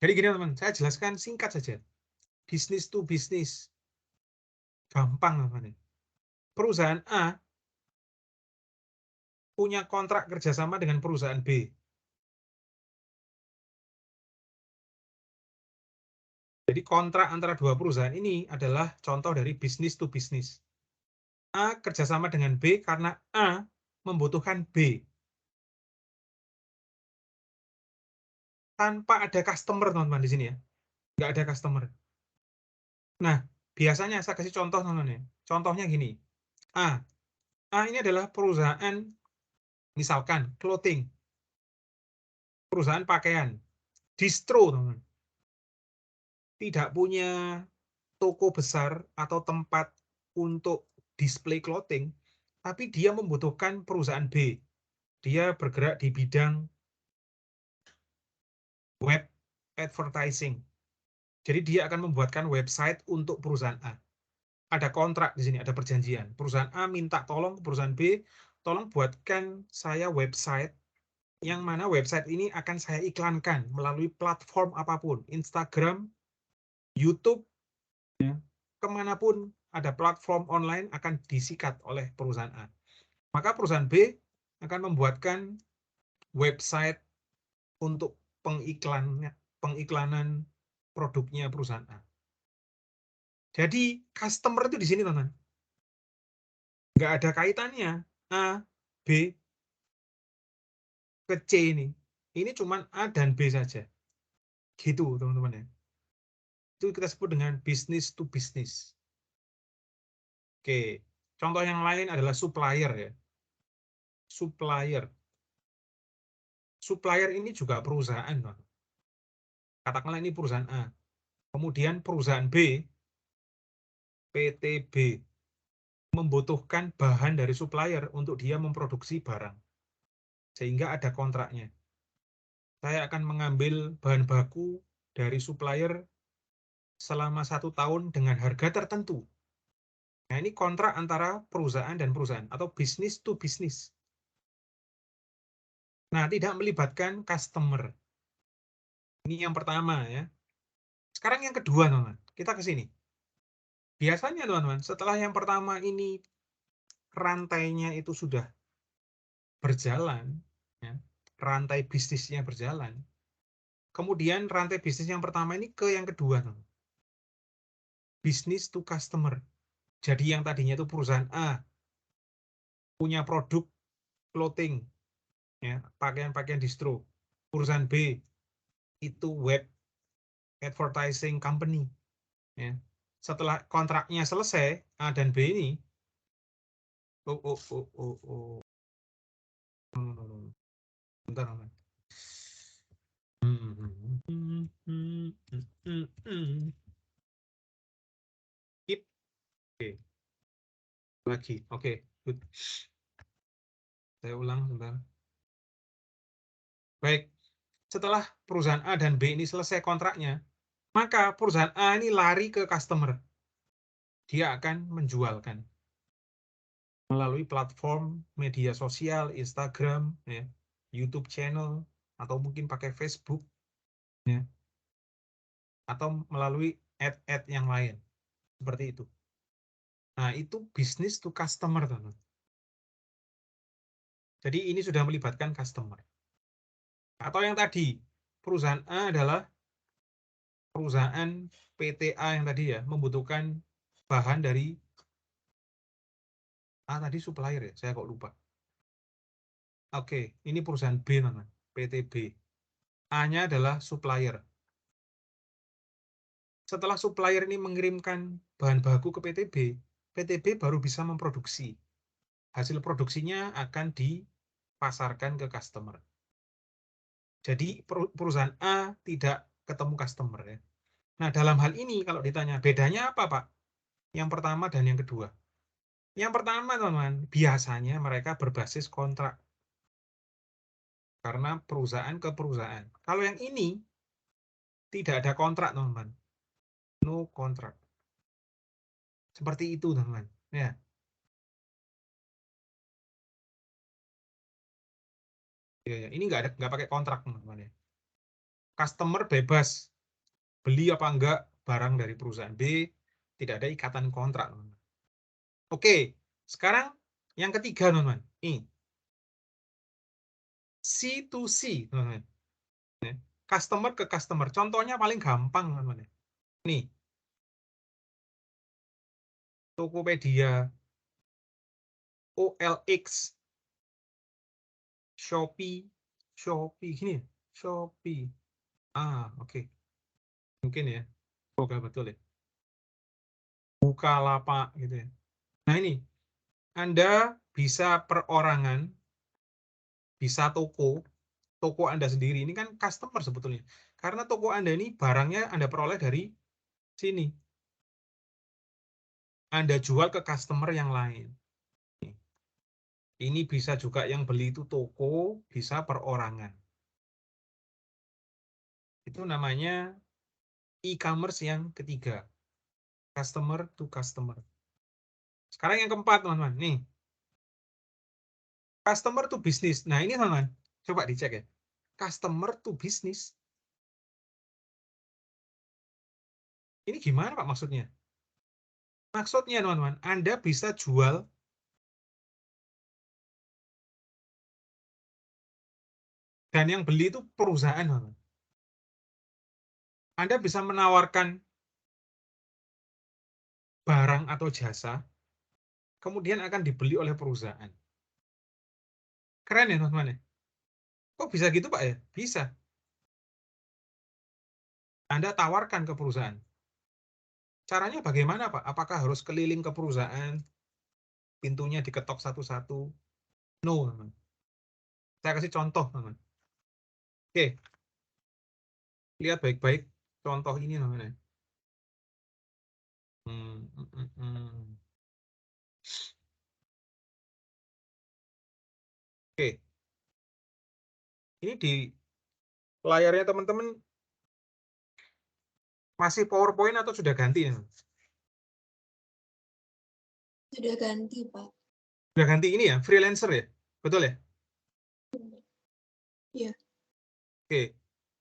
Speaker 1: Jadi gini teman, saya jelaskan singkat saja. Business to business. Gampang teman. Perusahaan A punya kontrak kerjasama dengan perusahaan B. Jadi kontrak antara dua perusahaan ini adalah contoh dari business to business. A kerjasama dengan B karena A membutuhkan B. Tanpa ada customer, teman-teman, di sini ya. Nggak ada customer. Nah, biasanya saya kasih contoh, teman-teman. Contohnya gini. A ini adalah perusahaan, misalkan, clothing. Perusahaan pakaian. Distro, teman-teman. Tidak punya toko besar atau tempat untuk display clothing, tapi dia membutuhkan perusahaan B. Dia bergerak di bidang web advertising. Jadi dia akan membuatkan website untuk perusahaan A. Ada kontrak di sini, ada perjanjian. Perusahaan A minta tolong ke perusahaan B, tolong buatkan saya website yang mana website ini akan saya iklankan melalui platform apapun, Instagram, YouTube, ya, kemanapun ada platform online akan disikat oleh perusahaan A. Maka perusahaan B akan membuatkan website untuk pengiklanan produknya perusahaan A. Jadi customer itu di sini, teman-teman. Nggak ada kaitannya A, B, ke C ini. Ini cuma A dan B saja. Gitu, teman-teman ya. Itu kita sebut dengan business to business. Oke, contoh yang lain adalah supplier ya. Supplier. Supplier ini juga perusahaan, Pak. Katakanlah ini perusahaan A. Kemudian perusahaan B, PTB, membutuhkan bahan dari supplier untuk dia memproduksi barang. Sehingga ada kontraknya. Saya akan mengambil bahan baku dari supplier selama 1 tahun dengan harga tertentu. Nah, ini kontrak antara perusahaan dan perusahaan atau business to business. Nah, tidak melibatkan customer. Ini yang pertama ya. Sekarang yang kedua, teman-teman. Kita ke sini. Biasanya, teman-teman, setelah yang pertama ini rantainya itu sudah berjalan, ya, rantai bisnisnya berjalan. Kemudian rantai bisnis yang pertama ini ke yang kedua, teman-teman. Business to customer. Jadi yang tadinya itu perusahaan A punya produk clothing, ya, pakaian-pakaian distro. Perusahaan B itu web advertising company. Ya. Setelah kontraknya selesai, A dan B ini, bentar, bentar. Oke. Lagi. Oke. Good. Saya ulang sebentar. Baik. Setelah perusahaan A dan B ini selesai kontraknya, maka perusahaan A ini lari ke customer. Dia akan menjualkan melalui platform media sosial, Instagram, ya, YouTube channel, atau mungkin pakai Facebook, ya, atau melalui ad-ad yang lain. Seperti itu. Nah, itu business to customer, teman. Jadi ini sudah melibatkan customer. Atau yang tadi, perusahaan A adalah perusahaan PTA yang tadi ya, membutuhkan bahan dari tadi supplier ya, saya kok lupa. Oke, ini perusahaan B, teman, PTB. A-nya adalah supplier. Setelah supplier ini mengirimkan bahan baku ke PTB, PTB baru bisa memproduksi. Hasil produksinya akan dipasarkan ke customer. Jadi perusahaan A tidak ketemu customer ya. Nah, dalam hal ini kalau ditanya bedanya apa, Pak? Yang pertama dan yang kedua. Yang pertama, teman-teman, biasanya mereka berbasis kontrak. Karena perusahaan ke perusahaan. Kalau yang ini tidak ada kontrak, teman-teman. No kontrak. Seperti itu, teman-teman. Ya. Ya, ini nggak pakai kontrak, teman-teman ya. Customer bebas beli apa enggak barang dari perusahaan B, tidak ada ikatan kontrak, teman-teman. Oke, sekarang yang ketiga, teman-teman. Ini C2C, teman-teman. Customer ke customer. Contohnya paling gampang, teman-teman. Nih, Tokopedia, OLX, Shopee, gini, Shopee. Oke. Mungkin ya. Oke, betul ya. Bukalapak gitu ya. Nah, ini Anda bisa perorangan, bisa toko Anda sendiri. Ini kan customer sebetulnya. Karena toko Anda ini barangnya Anda peroleh dari sini. Anda jual ke customer yang lain. Ini bisa juga yang beli itu toko, bisa perorangan. Itu namanya e-commerce yang ketiga. Customer to customer. Sekarang yang keempat, teman-teman. Nih. Customer to business. Nah, ini, teman-teman. Coba dicek ya. Customer to business. Ini gimana, Pak, maksudnya? Maksudnya, teman-teman, Anda bisa jual dan yang beli itu perusahaan, teman-teman. Anda bisa menawarkan barang atau jasa, kemudian akan dibeli oleh perusahaan. Keren ya, teman-teman? Kok bisa gitu, Pak ya? Bisa. Anda tawarkan ke perusahaan. Caranya bagaimana, Pak? Apakah harus keliling ke perusahaan? Pintunya diketok satu-satu? No, teman-teman. Saya kasih contoh, teman-teman. Oke. Lihat baik-baik contoh ini, teman-teman. Oke. Ini di layarnya teman-teman masih PowerPoint atau sudah ganti?
Speaker 5: Sudah ganti, Pak.
Speaker 1: Sudah ganti ini ya, freelancer ya? Betul ya?
Speaker 5: Iya.
Speaker 1: Oke.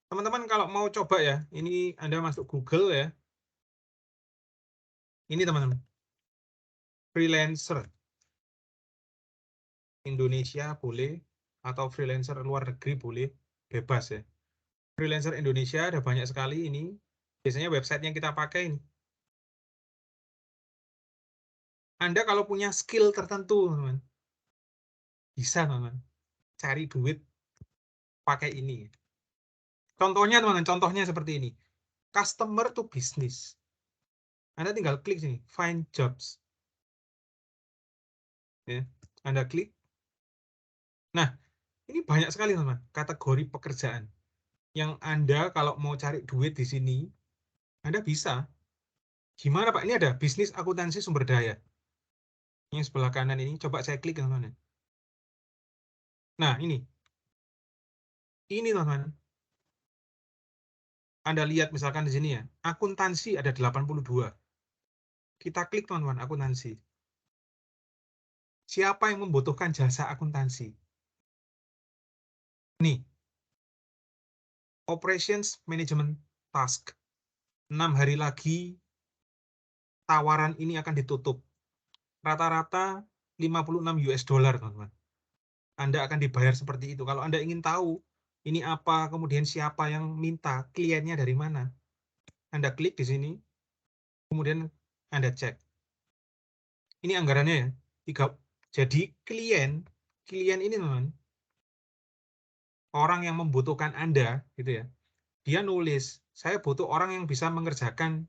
Speaker 1: Teman-teman kalau mau coba ya, ini Anda masuk Google ya. Ini teman-teman. Freelancer Indonesia boleh, atau freelancer luar negeri boleh, bebas ya. Freelancer Indonesia ada banyak sekali ini. Biasanya website yang kita pakai ini. Anda kalau punya skill tertentu, teman-teman, bisa, teman-teman, cari duit pakai ini. Contohnya, teman-teman, contohnya seperti ini. Customer to business. Anda tinggal klik sini, find jobs. Ya, Anda klik. Nah, ini banyak sekali, teman-teman, kategori pekerjaan. Yang Anda kalau mau cari duit di sini, Anda bisa. Gimana Pak? Ini ada bisnis akuntansi sumber daya. Yang sebelah kanan ini, coba saya klik teman-teman. Nah, ini. Ini teman-teman. Anda lihat misalkan di sini ya, akuntansi ada 82. Kita klik teman-teman, akuntansi. Siapa yang membutuhkan jasa akuntansi? Nih. Operations Management Task. 6 hari lagi tawaran ini akan ditutup. Rata-rata 56 US dollar, teman-teman. Anda akan dibayar seperti itu. Kalau Anda ingin tahu ini apa, kemudian siapa yang minta, kliennya dari mana, Anda klik di sini, kemudian Anda cek. Ini anggarannya ya. Jadi klien ini teman, orang yang membutuhkan Anda, gitu ya. Dia nulis, saya butuh orang yang bisa mengerjakan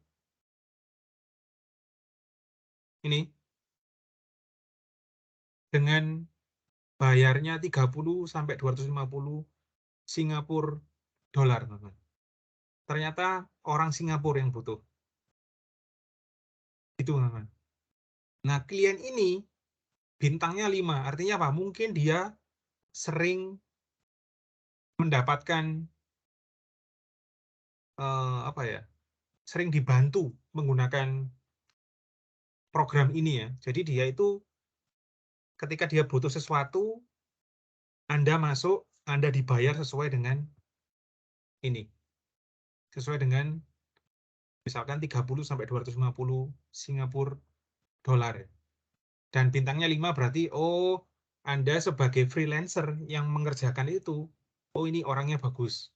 Speaker 1: ini dengan bayarnya 30 sampai 250 Singapura dolar, teman. Ternyata orang Singapura yang butuh. Itu, teman. Nah, klien ini bintangnya 5, artinya apa? Mungkin dia sering mendapatkan apa ya? Sering dibantu menggunakan program ini ya. Jadi dia itu ketika dia butuh sesuatu, Anda masuk, Anda dibayar sesuai dengan ini. Sesuai dengan misalkan 30 sampai 250 Singapura dolar. Dan bintangnya 5 berarti oh, Anda sebagai freelancer yang mengerjakan itu, oh ini orangnya bagus.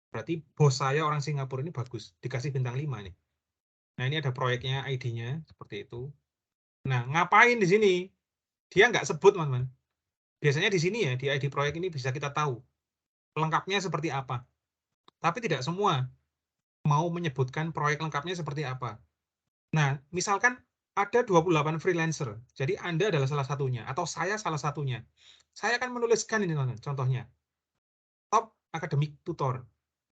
Speaker 1: Berarti bos saya orang Singapura ini bagus, dikasih bintang 5 nih. Nah, ini ada proyeknya, ID-nya seperti itu. Nah, ngapain di sini? Dia nggak sebut, teman-teman. Biasanya di sini ya, di ID proyek ini bisa kita tahu lengkapnya seperti apa. Tapi tidak semua mau menyebutkan proyek lengkapnya seperti apa. Nah, misalkan ada 28 freelancer, jadi Anda adalah salah satunya, atau saya salah satunya. Saya akan menuliskan ini, teman-teman, contohnya. Top academic tutor.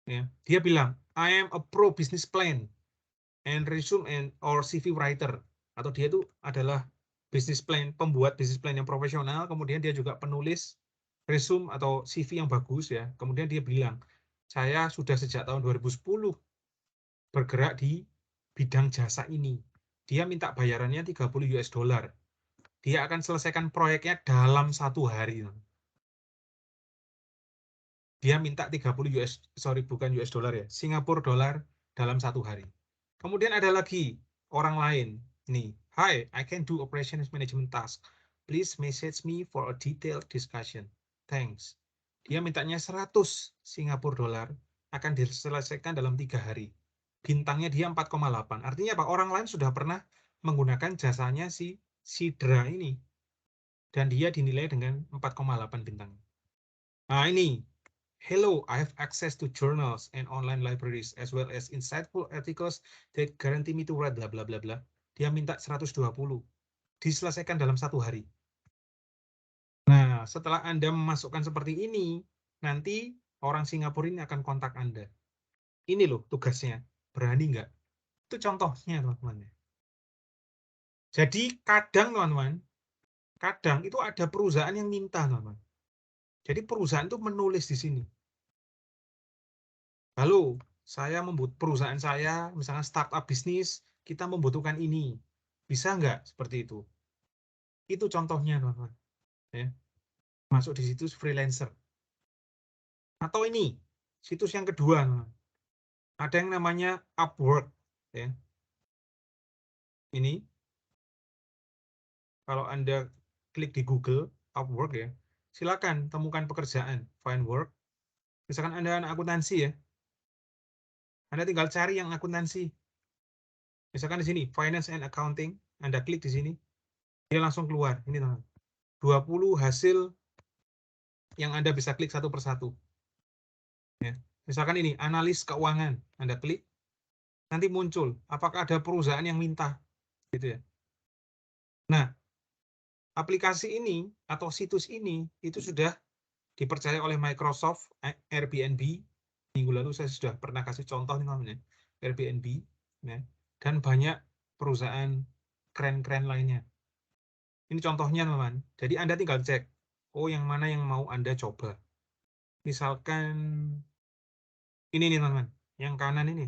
Speaker 1: Ya. Dia bilang, I am a pro business plan and resume and or CV writer. Atau dia itu adalah business plan, pembuat business plan yang profesional, kemudian dia juga penulis resume atau CV yang bagus ya. Kemudian dia bilang, saya sudah sejak tahun 2010 bergerak di bidang jasa ini. Dia minta bayarannya 30 US dollar. Dia akan selesaikan proyeknya dalam 1 hari. Dia minta 30 bukan US dollar ya, Singapura dolar dalam 1 hari. Kemudian ada lagi orang lain. Nih, hi, I can do operations management task. Please message me for a detailed discussion. Thanks. Dia mintanya 100 Singapura dolar akan diselesaikan dalam 3 hari. Bintangnya dia 4,8. Artinya apa? Orang lain sudah pernah menggunakan jasanya si Sidra ini. Dan dia dinilai dengan 4,8 bintang. Nah, ini. Hello, I have access to journals and online libraries as well as insightful articles that guarantee me to read bla bla bla bla. Dia minta 120. Diselesaikan dalam 1 hari. Nah, setelah Anda memasukkan seperti ini, nanti orang Singapura ini akan kontak Anda. Ini loh tugasnya. Berani nggak? Itu contohnya, teman-teman. Jadi kadang, teman-teman, kadang itu ada perusahaan yang minta, teman-teman. Jadi perusahaan itu menulis di sini. Halo, perusahaan saya, misalnya startup bisnis, kita membutuhkan ini. Bisa nggak seperti itu? Itu contohnya, teman-teman. Ya. Masuk di situs freelancer. Atau ini, situs yang kedua, teman-teman. Ada yang namanya Upwork. Ya. Ini, kalau Anda klik di Google, Upwork ya, silakan temukan pekerjaan, find work. Misalkan Anda anak akuntansi ya, Anda tinggal cari yang akuntansi. Misalkan di sini, finance and accounting, Anda klik di sini, dia langsung keluar. Ini teman-teman. 20 hasil yang Anda bisa klik satu persatu. Ya. Misalkan ini, analis keuangan, Anda klik, nanti muncul, apakah ada perusahaan yang minta. Gitu ya. Nah, aplikasi ini atau situs ini itu sudah dipercaya oleh Microsoft, Airbnb. Minggu lalu saya sudah pernah kasih contoh nih, teman-teman, Airbnb. Ya. dan banyak perusahaan keren-keren lainnya. Ini contohnya, teman-teman. Jadi Anda tinggal cek, oh yang mana yang mau Anda coba. Misalkan ini nih, teman-teman. Yang kanan ini.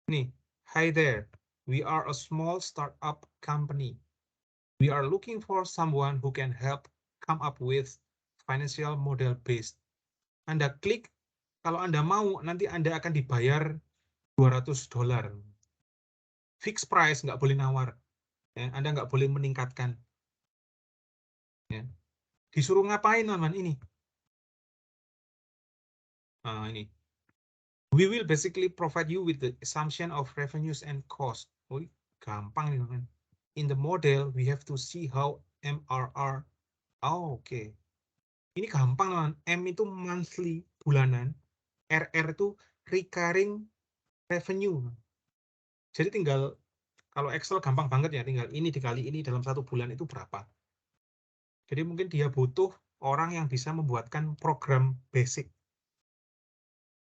Speaker 1: Nih, hi there. We are a small startup company. We are looking for someone who can help come up with financial model based. Anda klik, kalau Anda mau, nanti Anda akan dibayar $200. Fixed price, nggak boleh nawar. Ya, Anda nggak boleh meningkatkan. Ya. Disuruh ngapain, teman-teman? Ini. Nah, ini. We will basically provide you with the assumption of revenues and cost. Oh, gampang nih, teman-teman. In the model, we have to see how MRR. Oh, oke. Ini gampang, teman. M itu monthly, bulanan. RR itu recurring revenue. Jadi tinggal, kalau Excel gampang banget ya, tinggal ini dikali ini dalam 1 bulan itu berapa. Jadi mungkin dia butuh orang yang bisa membuatkan program basic.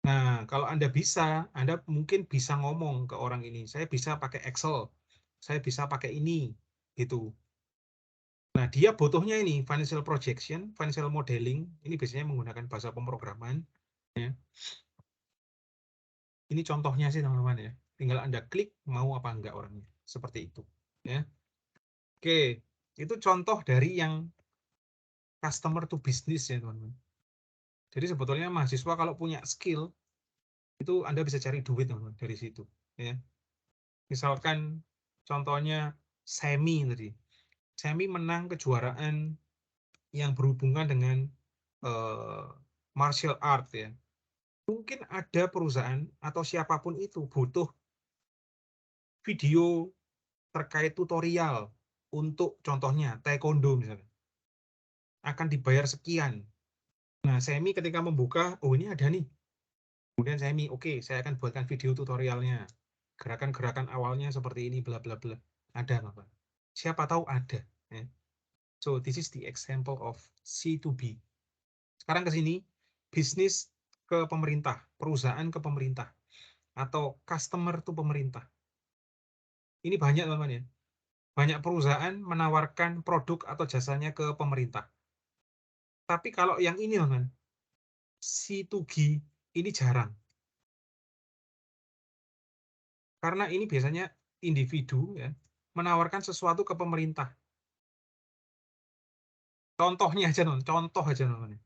Speaker 1: Nah, kalau Anda bisa, Anda mungkin bisa ngomong ke orang ini, saya bisa pakai Excel, saya bisa pakai ini, gitu. Nah, dia butuhnya ini, financial projection, financial modeling, ini biasanya menggunakan bahasa pemrograman. Ya. Ini contohnya sih, teman-teman ya. Tinggal Anda klik, mau apa enggak orangnya. Seperti itu. Ya. Oke, itu contoh dari yang customer to business ya, teman-teman. Jadi sebetulnya mahasiswa kalau punya skill, itu Anda bisa cari duit, teman-teman, dari situ. Ya. Misalkan contohnya Semi tadi. Semi menang kejuaraan yang berhubungan dengan martial art ya. Mungkin ada perusahaan atau siapapun itu butuh video terkait tutorial untuk contohnya taekwondo misalnya. Akan dibayar sekian. Nah, Semi ketika membuka, oh ini ada nih. Kemudian Semi, oke, saya akan buatkan video tutorialnya. Gerakan-gerakan awalnya seperti ini, bla bla bla. Ada, Bapak. Siapa tahu ada. Ya. So, this is the example of C2B. Sekarang ke sini, bisnis ke pemerintah, perusahaan ke pemerintah, atau customer to pemerintah. Ini banyak, teman-teman ya. Banyak perusahaan menawarkan produk atau jasanya ke pemerintah. Tapi kalau yang ini, teman-teman, C2G, ini jarang. Karena ini biasanya individu ya, menawarkan sesuatu ke pemerintah. Contohnya aja, teman, contoh aja, teman-teman.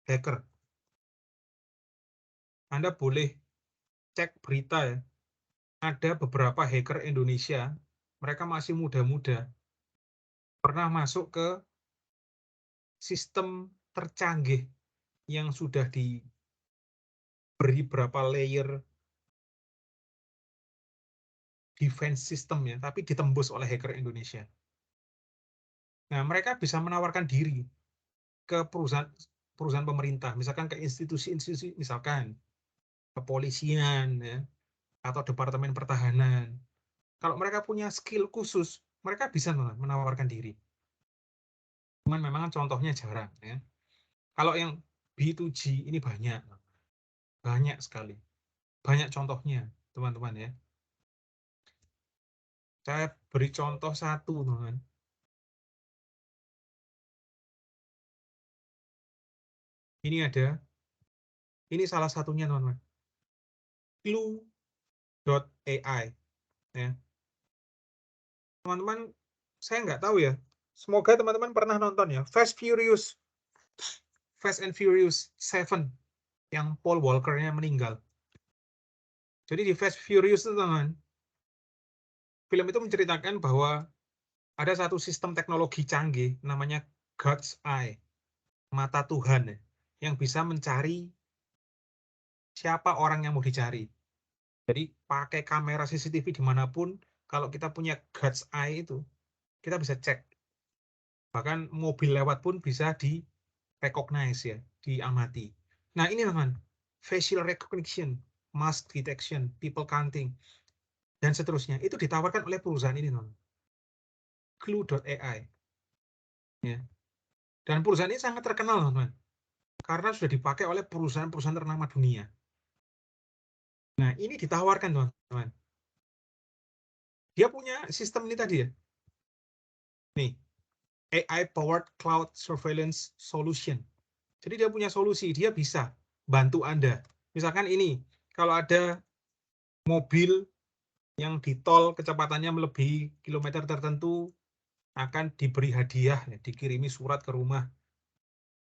Speaker 1: Hacker. Anda boleh cek berita ya. Ada beberapa hacker Indonesia, mereka masih muda-muda, pernah masuk ke sistem tercanggih yang sudah diberi berapa layer defense system ya, tapi ditembus oleh hacker Indonesia. Nah, mereka bisa menawarkan diri ke perusahaan pemerintah, misalkan ke institusi-institusi, misalkan kepolisian ya, atau Departemen Pertahanan. Kalau mereka punya skill khusus, mereka bisa menawarkan diri. Cuman memang contohnya jarang ya. Kalau yang B2G ini banyak sekali. Banyak contohnya, teman-teman ya. Saya beri contoh satu, teman. Ini salah satunya, teman-teman. Clue.ai. Ya. Teman-teman, saya nggak tahu ya. Semoga teman-teman pernah nonton ya. Fast and Furious 7 yang Paul Walker-nya meninggal. Jadi di Fast Furious itu, teman, film itu menceritakan bahwa ada satu sistem teknologi canggih namanya God's Eye, mata Tuhan ya, yang bisa mencari siapa orang yang mau dicari. Jadi pakai kamera CCTV dimanapun, kalau kita punya God's Eye itu, kita bisa cek. Bahkan mobil lewat pun bisa di-recognize ya, diamati. Nah ini, teman, facial recognition, mask detection, people counting, dan seterusnya. Itu ditawarkan oleh perusahaan ini, teman. Clue.ai. Ya. Dan perusahaan ini sangat terkenal, teman, karena sudah dipakai oleh perusahaan-perusahaan ternama dunia. Nah, ini ditawarkan, teman-teman. Dia punya sistem ini tadi ya. Nih, AI-powered cloud surveillance solution. Jadi dia punya solusi, dia bisa bantu Anda. Misalkan ini, kalau ada mobil yang di tol kecepatannya melebihi kilometer tertentu, akan diberi hadiah, ya, dikirimi surat ke rumah.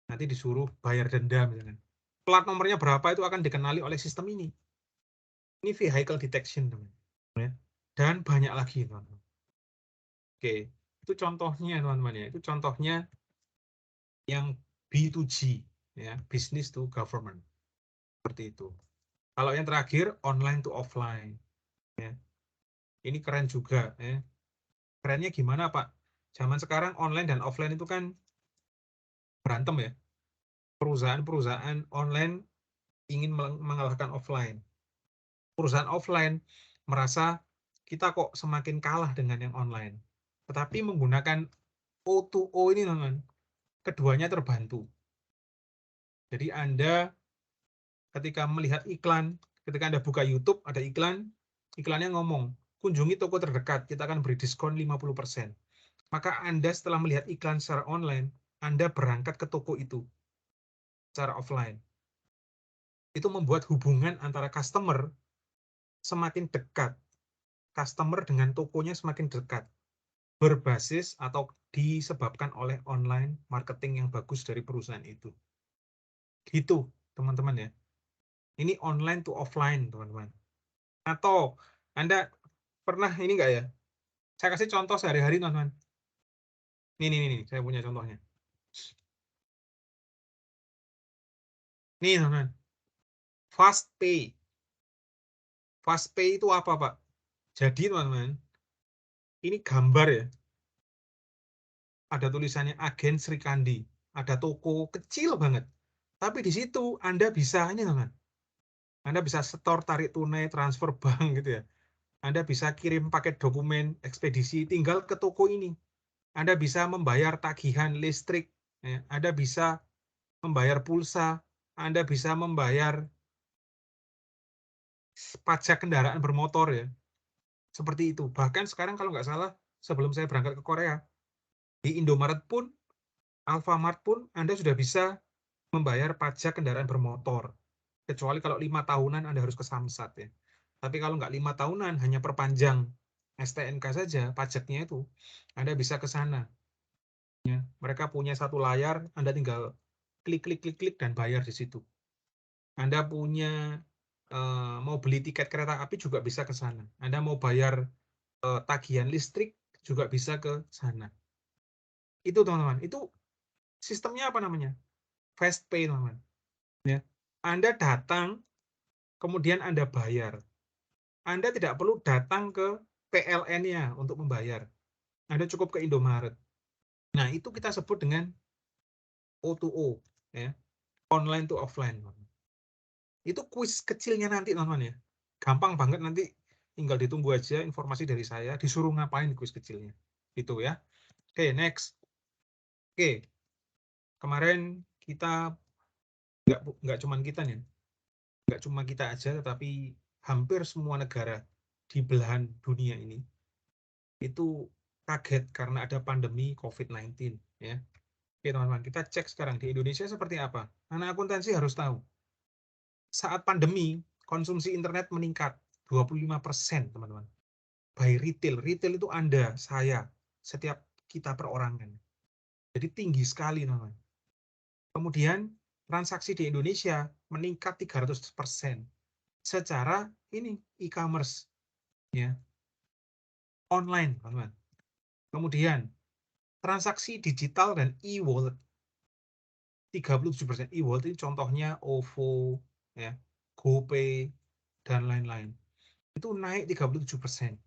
Speaker 1: Nanti disuruh bayar denda misalkan. Plat nomornya berapa itu akan dikenali oleh sistem ini. Ini vehicle detection, teman-teman. Dan banyak lagi, teman-teman. Oke, itu contohnya, teman-teman ya. Itu contohnya yang B2G, ya, business to government. Seperti itu. Kalau yang terakhir, online to offline. Ya. Ini keren juga. Ya. Kerennya gimana, Pak? Zaman sekarang online dan offline itu kan berantem ya. Perusahaan-perusahaan online ingin mengalahkan offline. Perusahaan offline merasa kita kok semakin kalah dengan yang online. Tetapi menggunakan O2O ini, teman-teman, keduanya terbantu. Jadi Anda ketika melihat iklan, ketika Anda buka YouTube, ada iklan, iklannya ngomong, kunjungi toko terdekat, kita akan beri diskon 50%. Maka Anda setelah melihat iklan secara online, Anda berangkat ke toko itu secara offline. Itu membuat hubungan antara customer semakin dekat. Customer dengan tokonya semakin dekat. Berbasis atau disebabkan oleh online marketing yang bagus dari perusahaan itu. Gitu, teman-teman ya. Ini online to offline, teman-teman. Atau Anda pernah ini enggak ya? Saya kasih contoh sehari-hari, teman-teman. Nih, saya punya contohnya. Nih, teman-teman. FastPay. FastPay itu apa, Pak? Jadi, teman-teman, ini gambar ya. Ada tulisannya Agen Sri Kandi. Ada toko kecil banget. Tapi di situ Anda bisa, ini teman-teman. Anda bisa setor, tarik tunai, transfer bank gitu ya. Anda bisa kirim paket dokumen, ekspedisi, tinggal ke toko ini. Anda bisa membayar tagihan listrik. Ya. Anda bisa membayar pulsa. Anda bisa membayar pajak kendaraan bermotor ya. Seperti itu. Bahkan sekarang kalau nggak salah, sebelum saya berangkat ke Korea, di Indomaret pun, Alfamart pun, Anda sudah bisa membayar pajak kendaraan bermotor. Kecuali kalau 5 tahunan Anda harus ke Samsat ya. Tapi kalau nggak 5 tahunan, hanya perpanjang STNK saja, pajaknya itu, Anda bisa ke sana. Ya, mereka punya satu layar, Anda tinggal klik, dan bayar di situ. Anda punya mau beli tiket kereta api juga bisa ke sana. Anda mau bayar tagihan listrik juga bisa ke sana. Itu teman-teman, itu sistemnya apa namanya? Fast pay, teman-teman. Ya. Anda datang, kemudian Anda bayar. Anda tidak perlu datang ke PLN-nya untuk membayar. Anda cukup ke Indomaret. Nah, itu kita sebut dengan O2O, ya. Online to offline. Itu kuis kecilnya nanti, teman-teman ya. Gampang banget nanti, tinggal ditunggu aja informasi dari saya, disuruh ngapain kuis kecilnya. Itu ya. Oke, next. Oke, kemarin kita nggak cuma kita nih, nggak cuma kita aja, tetapi hampir semua negara di belahan dunia ini itu kaget karena ada pandemi COVID-19 ya. Oke teman-teman, kita cek sekarang di Indonesia seperti apa. Anak akuntansi harus tahu. Saat pandemi, konsumsi internet meningkat 25%, teman-teman. By retail. Retail itu Anda, saya, setiap kita perorangan. Jadi tinggi sekali, teman-teman. Kemudian transaksi di Indonesia meningkat 300% secara ini e-commerce ya. Online, teman-teman. Kemudian transaksi digital dan e-wallet 37%. E-wallet ini contohnya OVO ya, GoPay dan lain-lain. Itu naik 37%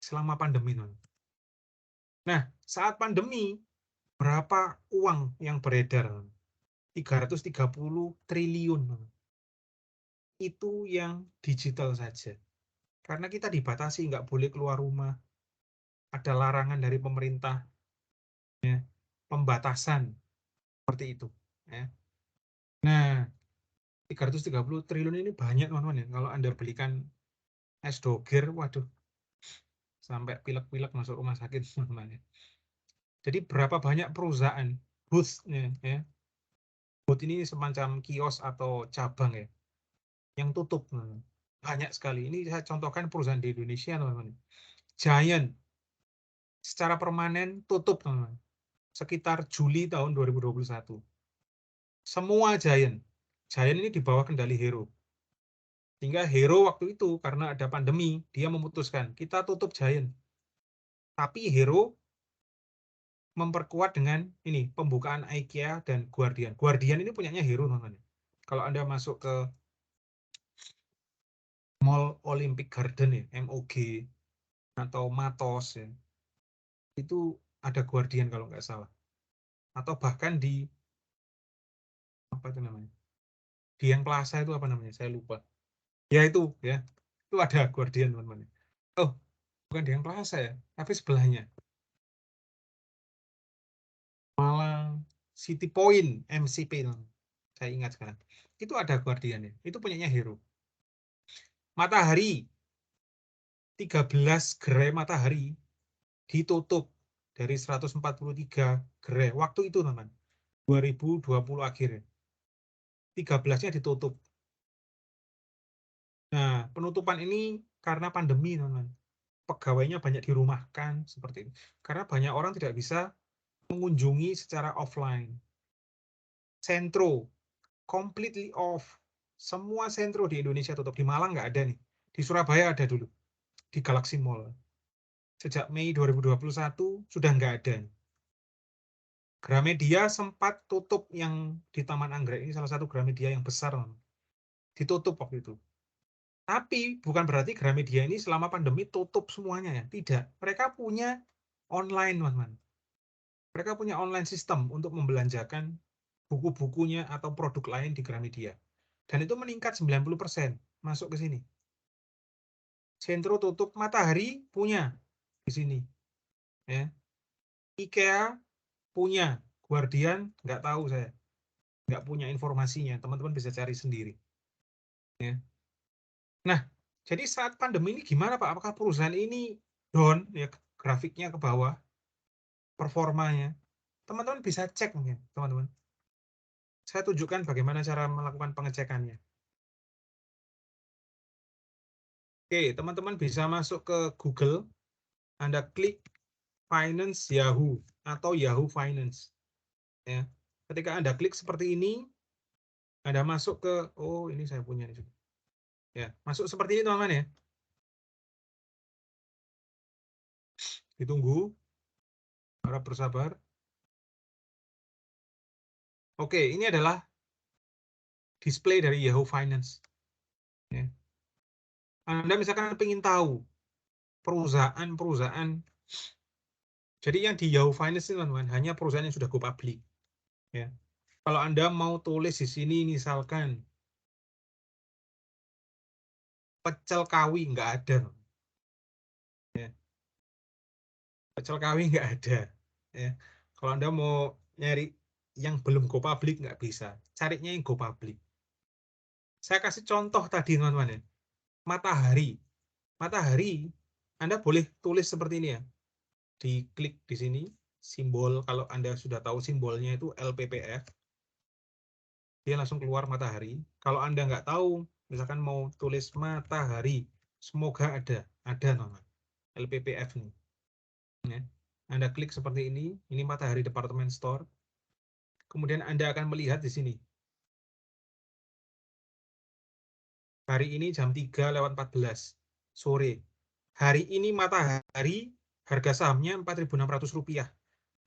Speaker 1: selama pandemi, teman. Nah, saat pandemi berapa uang yang beredar? 330 triliun. Itu yang digital saja. Karena kita dibatasi, nggak boleh keluar rumah. Ada larangan dari pemerintah, ya, pembatasan seperti itu. Ya. Nah, 330 triliun ini banyak teman-teman ya. Kalau Anda belikan es doger, waduh, sampai pilek-pilek masuk rumah sakit teman-teman ya. Jadi berapa banyak perusahaan booth-nya ya. Booth ini semacam kios atau cabang ya, yang tutup. Banyak sekali. Ini saya contohkan perusahaan di Indonesia teman-teman. Giant secara permanen tutup teman-teman. Sekitar Juli tahun 2021. Semua Giant. Giant ini di bawah kendali Hero. Sehingga Hero waktu itu karena ada pandemi, dia memutuskan kita tutup Giant. Tapi Hero memperkuat dengan ini pembukaan IKEA dan Guardian. Guardian ini punyanya Hero teman-teman. Kalau Anda masuk ke Mall Olympic Garden ya, MOG atau Matos ya, itu ada Guardian kalau nggak salah. Atau bahkan di apa itu namanya? Dian Plaza itu apa namanya? Saya lupa. Ya itu ya. Itu ada Guardian teman-teman. Oh, bukan Dian Plaza ya, tapi sebelahnya. Malang City Point MCP teman-teman. Saya ingat sekarang. Itu ada Guardian ya. Itu punyanya Hero. Matahari 13 gerai Matahari ditutup dari 143 gerai. Waktu itu teman, 2020 akhir. 13-nya ditutup. Nah, penutupan ini karena pandemi teman. Pegawainya banyak dirumahkan seperti itu. Karena banyak orang tidak bisa mengunjungi secara offline. Sentro completely off. Semua sentro di Indonesia tutup. Di Malang nggak ada nih. Di Surabaya ada dulu. Di Galaxy Mall. Sejak Mei 2021 sudah nggak ada. Gramedia sempat tutup yang di Taman Anggrek ini salah satu Gramedia yang besar. Ditutup waktu itu. Tapi bukan berarti Gramedia ini selama pandemi tutup semuanya ya. Tidak. Mereka punya online, teman-teman. Mereka punya online system untuk membelanjakan buku-bukunya atau produk lain di Gramedia. Dan itu meningkat 90% masuk ke sini. Sentro tutup, Matahari punya di sini. Ya. IKEA punya, Guardian nggak tahu saya. Nggak punya informasinya, teman-teman bisa cari sendiri. Ya. Nah, jadi saat pandemi ini gimana Pak? Apakah perusahaan ini down, ya grafiknya ke bawah, performanya? Teman-teman bisa cek mungkin, teman-teman. Saya tunjukkan bagaimana cara melakukan pengecekannya. Oke, teman-teman bisa masuk ke Google, Anda klik Finance Yahoo atau Yahoo Finance. Ya. Ketika Anda klik seperti ini, Anda masuk ke, oh ini saya punya nih. Ya, masuk seperti ini teman-teman ya. Ditunggu, harap bersabar. Oke, ini adalah display dari Yahoo Finance. Ya. Anda misalkan ingin tahu perusahaan-perusahaan, jadi yang di Yahoo Finance ini teman-teman hanya perusahaan yang sudah go public. Ya. Kalau Anda mau tulis di sini misalkan Pecel Kawi nggak ada. Ya. Pecel Kawi nggak ada. Ya. Kalau Anda mau nyari yang belum go public nggak bisa. Carinya yang go public. Saya kasih contoh tadi teman-teman ya. Matahari. Matahari, Anda boleh tulis seperti ini ya. Diklik di sini, simbol, kalau Anda sudah tahu simbolnya itu LPPF. Dia langsung keluar Matahari. Kalau Anda nggak tahu, misalkan mau tulis Matahari, semoga ada nama LPPF nih. Ya. Anda klik seperti ini Matahari Department Store. Kemudian Anda akan melihat di sini. Hari ini jam 3:14 sore. Hari ini Matahari harga sahamnya Rp4.600.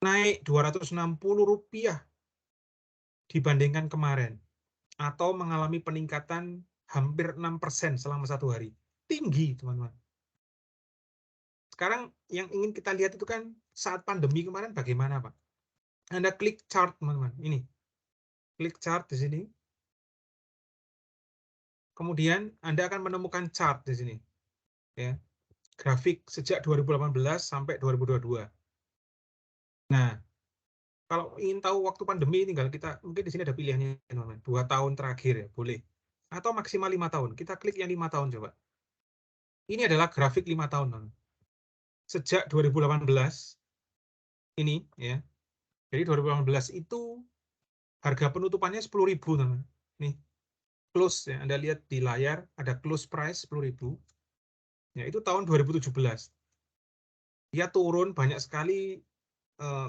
Speaker 1: Naik Rp260 dibandingkan kemarin. Atau mengalami peningkatan hampir 6% selama 1 hari. Tinggi, teman-teman. Sekarang yang ingin kita lihat itu kan saat pandemi kemarin bagaimana, Pak? Anda klik chart, teman-teman. Ini. Klik chart di sini. Kemudian Anda akan menemukan chart di sini. Ya. Grafik sejak 2018 sampai 2022. Nah, Kalau ingin tahu waktu pandemi, tinggal kita, mungkin di sini ada pilihannya, teman-teman. 2 tahun terakhir ya, boleh. Atau maksimal 5 tahun. Kita klik yang 5 tahun coba. Ini adalah grafik 5 tahun, teman-teman. Sejak 2018, ini ya. Jadi 2018 itu harga penutupannya 10.000, teman-teman. Nih, close ya. Anda lihat di layar, ada close price 10.000. Ya, itu tahun 2017. Dia turun banyak sekali.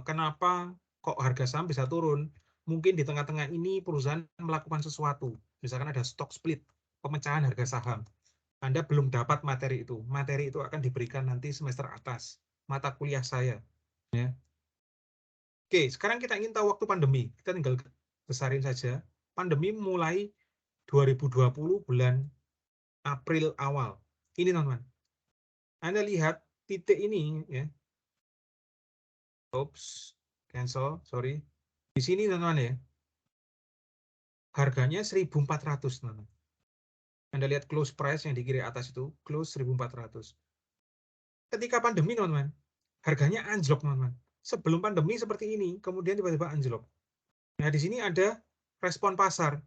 Speaker 1: Kenapa kok harga saham bisa turun? Mungkin di tengah-tengah ini perusahaan melakukan sesuatu. Misalkan ada stock split, pemecahan harga saham. Anda belum dapat materi itu. Materi itu akan diberikan nanti semester atas. Mata kuliah saya. Ya. Oke, sekarang kita ingin tahu waktu pandemi. Kita tinggal besarin saja. Pandemi mulai 2020 bulan April awal. Ini teman-teman. Anda lihat titik ini ya. Oops, cancel, sorry. Di sini teman-teman ya. Harganya 1.400, teman-teman. Anda lihat close price yang di kiri atas itu, close 1.400. Ketika pandemi, teman-teman, harganya anjlok, teman-teman. Sebelum pandemi seperti ini, kemudian tiba-tiba anjlok. Nah, di sini ada respon pasar.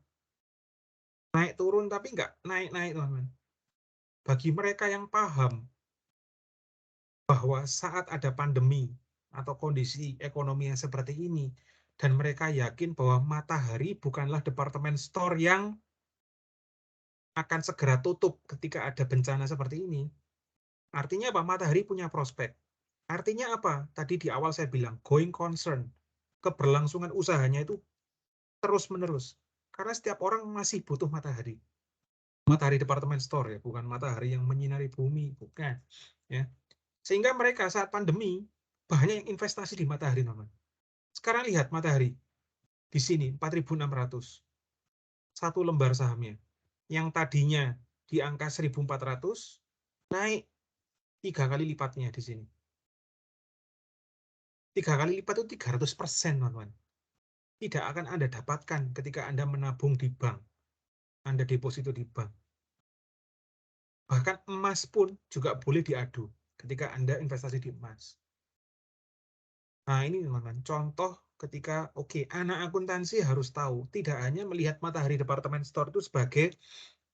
Speaker 1: Naik turun tapi nggak naik-naik, teman-teman. Bagi mereka yang paham bahwa saat ada pandemi atau kondisi ekonomi yang seperti ini, dan mereka yakin bahwa Matahari bukanlah departemen store yang akan segera tutup ketika ada bencana seperti ini. Artinya apa? Matahari punya prospek. Artinya apa? Tadi di awal saya bilang, going concern. Keberlangsungan usahanya itu terus-menerus. Karena setiap orang masih butuh matahari. Matahari departemen store ya, bukan matahari yang menyinari bumi, bukan. Ya. Sehingga mereka saat pandemi banyak yang investasi di matahari, teman-teman. Sekarang lihat matahari di sini 4.600 satu lembar sahamnya. Yang tadinya di angka 1.400 naik 3 kali lipatnya di sini. 3 kali lipat itu 300%, teman-teman. Tidak akan Anda dapatkan ketika Anda menabung di bank. Anda deposito di bank. Bahkan emas pun juga boleh diadu ketika Anda investasi di emas. Nah, ini teman-teman, contoh ketika, anak akuntansi harus tahu, tidak hanya melihat Matahari Departemen Store itu sebagai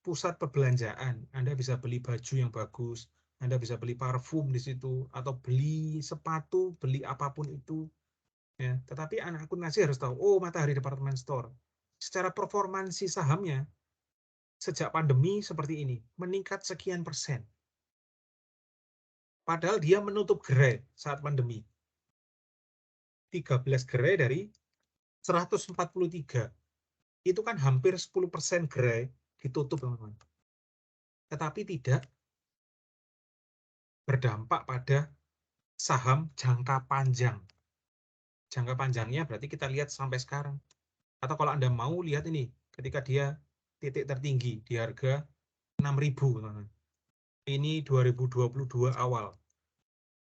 Speaker 1: pusat perbelanjaan. Anda bisa beli baju yang bagus, Anda bisa beli parfum di situ, atau beli sepatu, beli apapun itu. Ya, tetapi anak akuntansi harus tahu, Matahari Departemen Store. Secara performansi sahamnya, sejak pandemi seperti ini, meningkat sekian persen. Padahal dia menutup gerai saat pandemi. 13 gerai dari 143. Itu kan hampir 10% gerai ditutup, teman-teman. Tetapi tidak berdampak pada saham jangka panjang. Jangka panjangnya berarti kita lihat sampai sekarang. Atau kalau Anda mau lihat ini, ketika dia titik tertinggi di harga 6.000, teman-teman. Ini 2022 awal.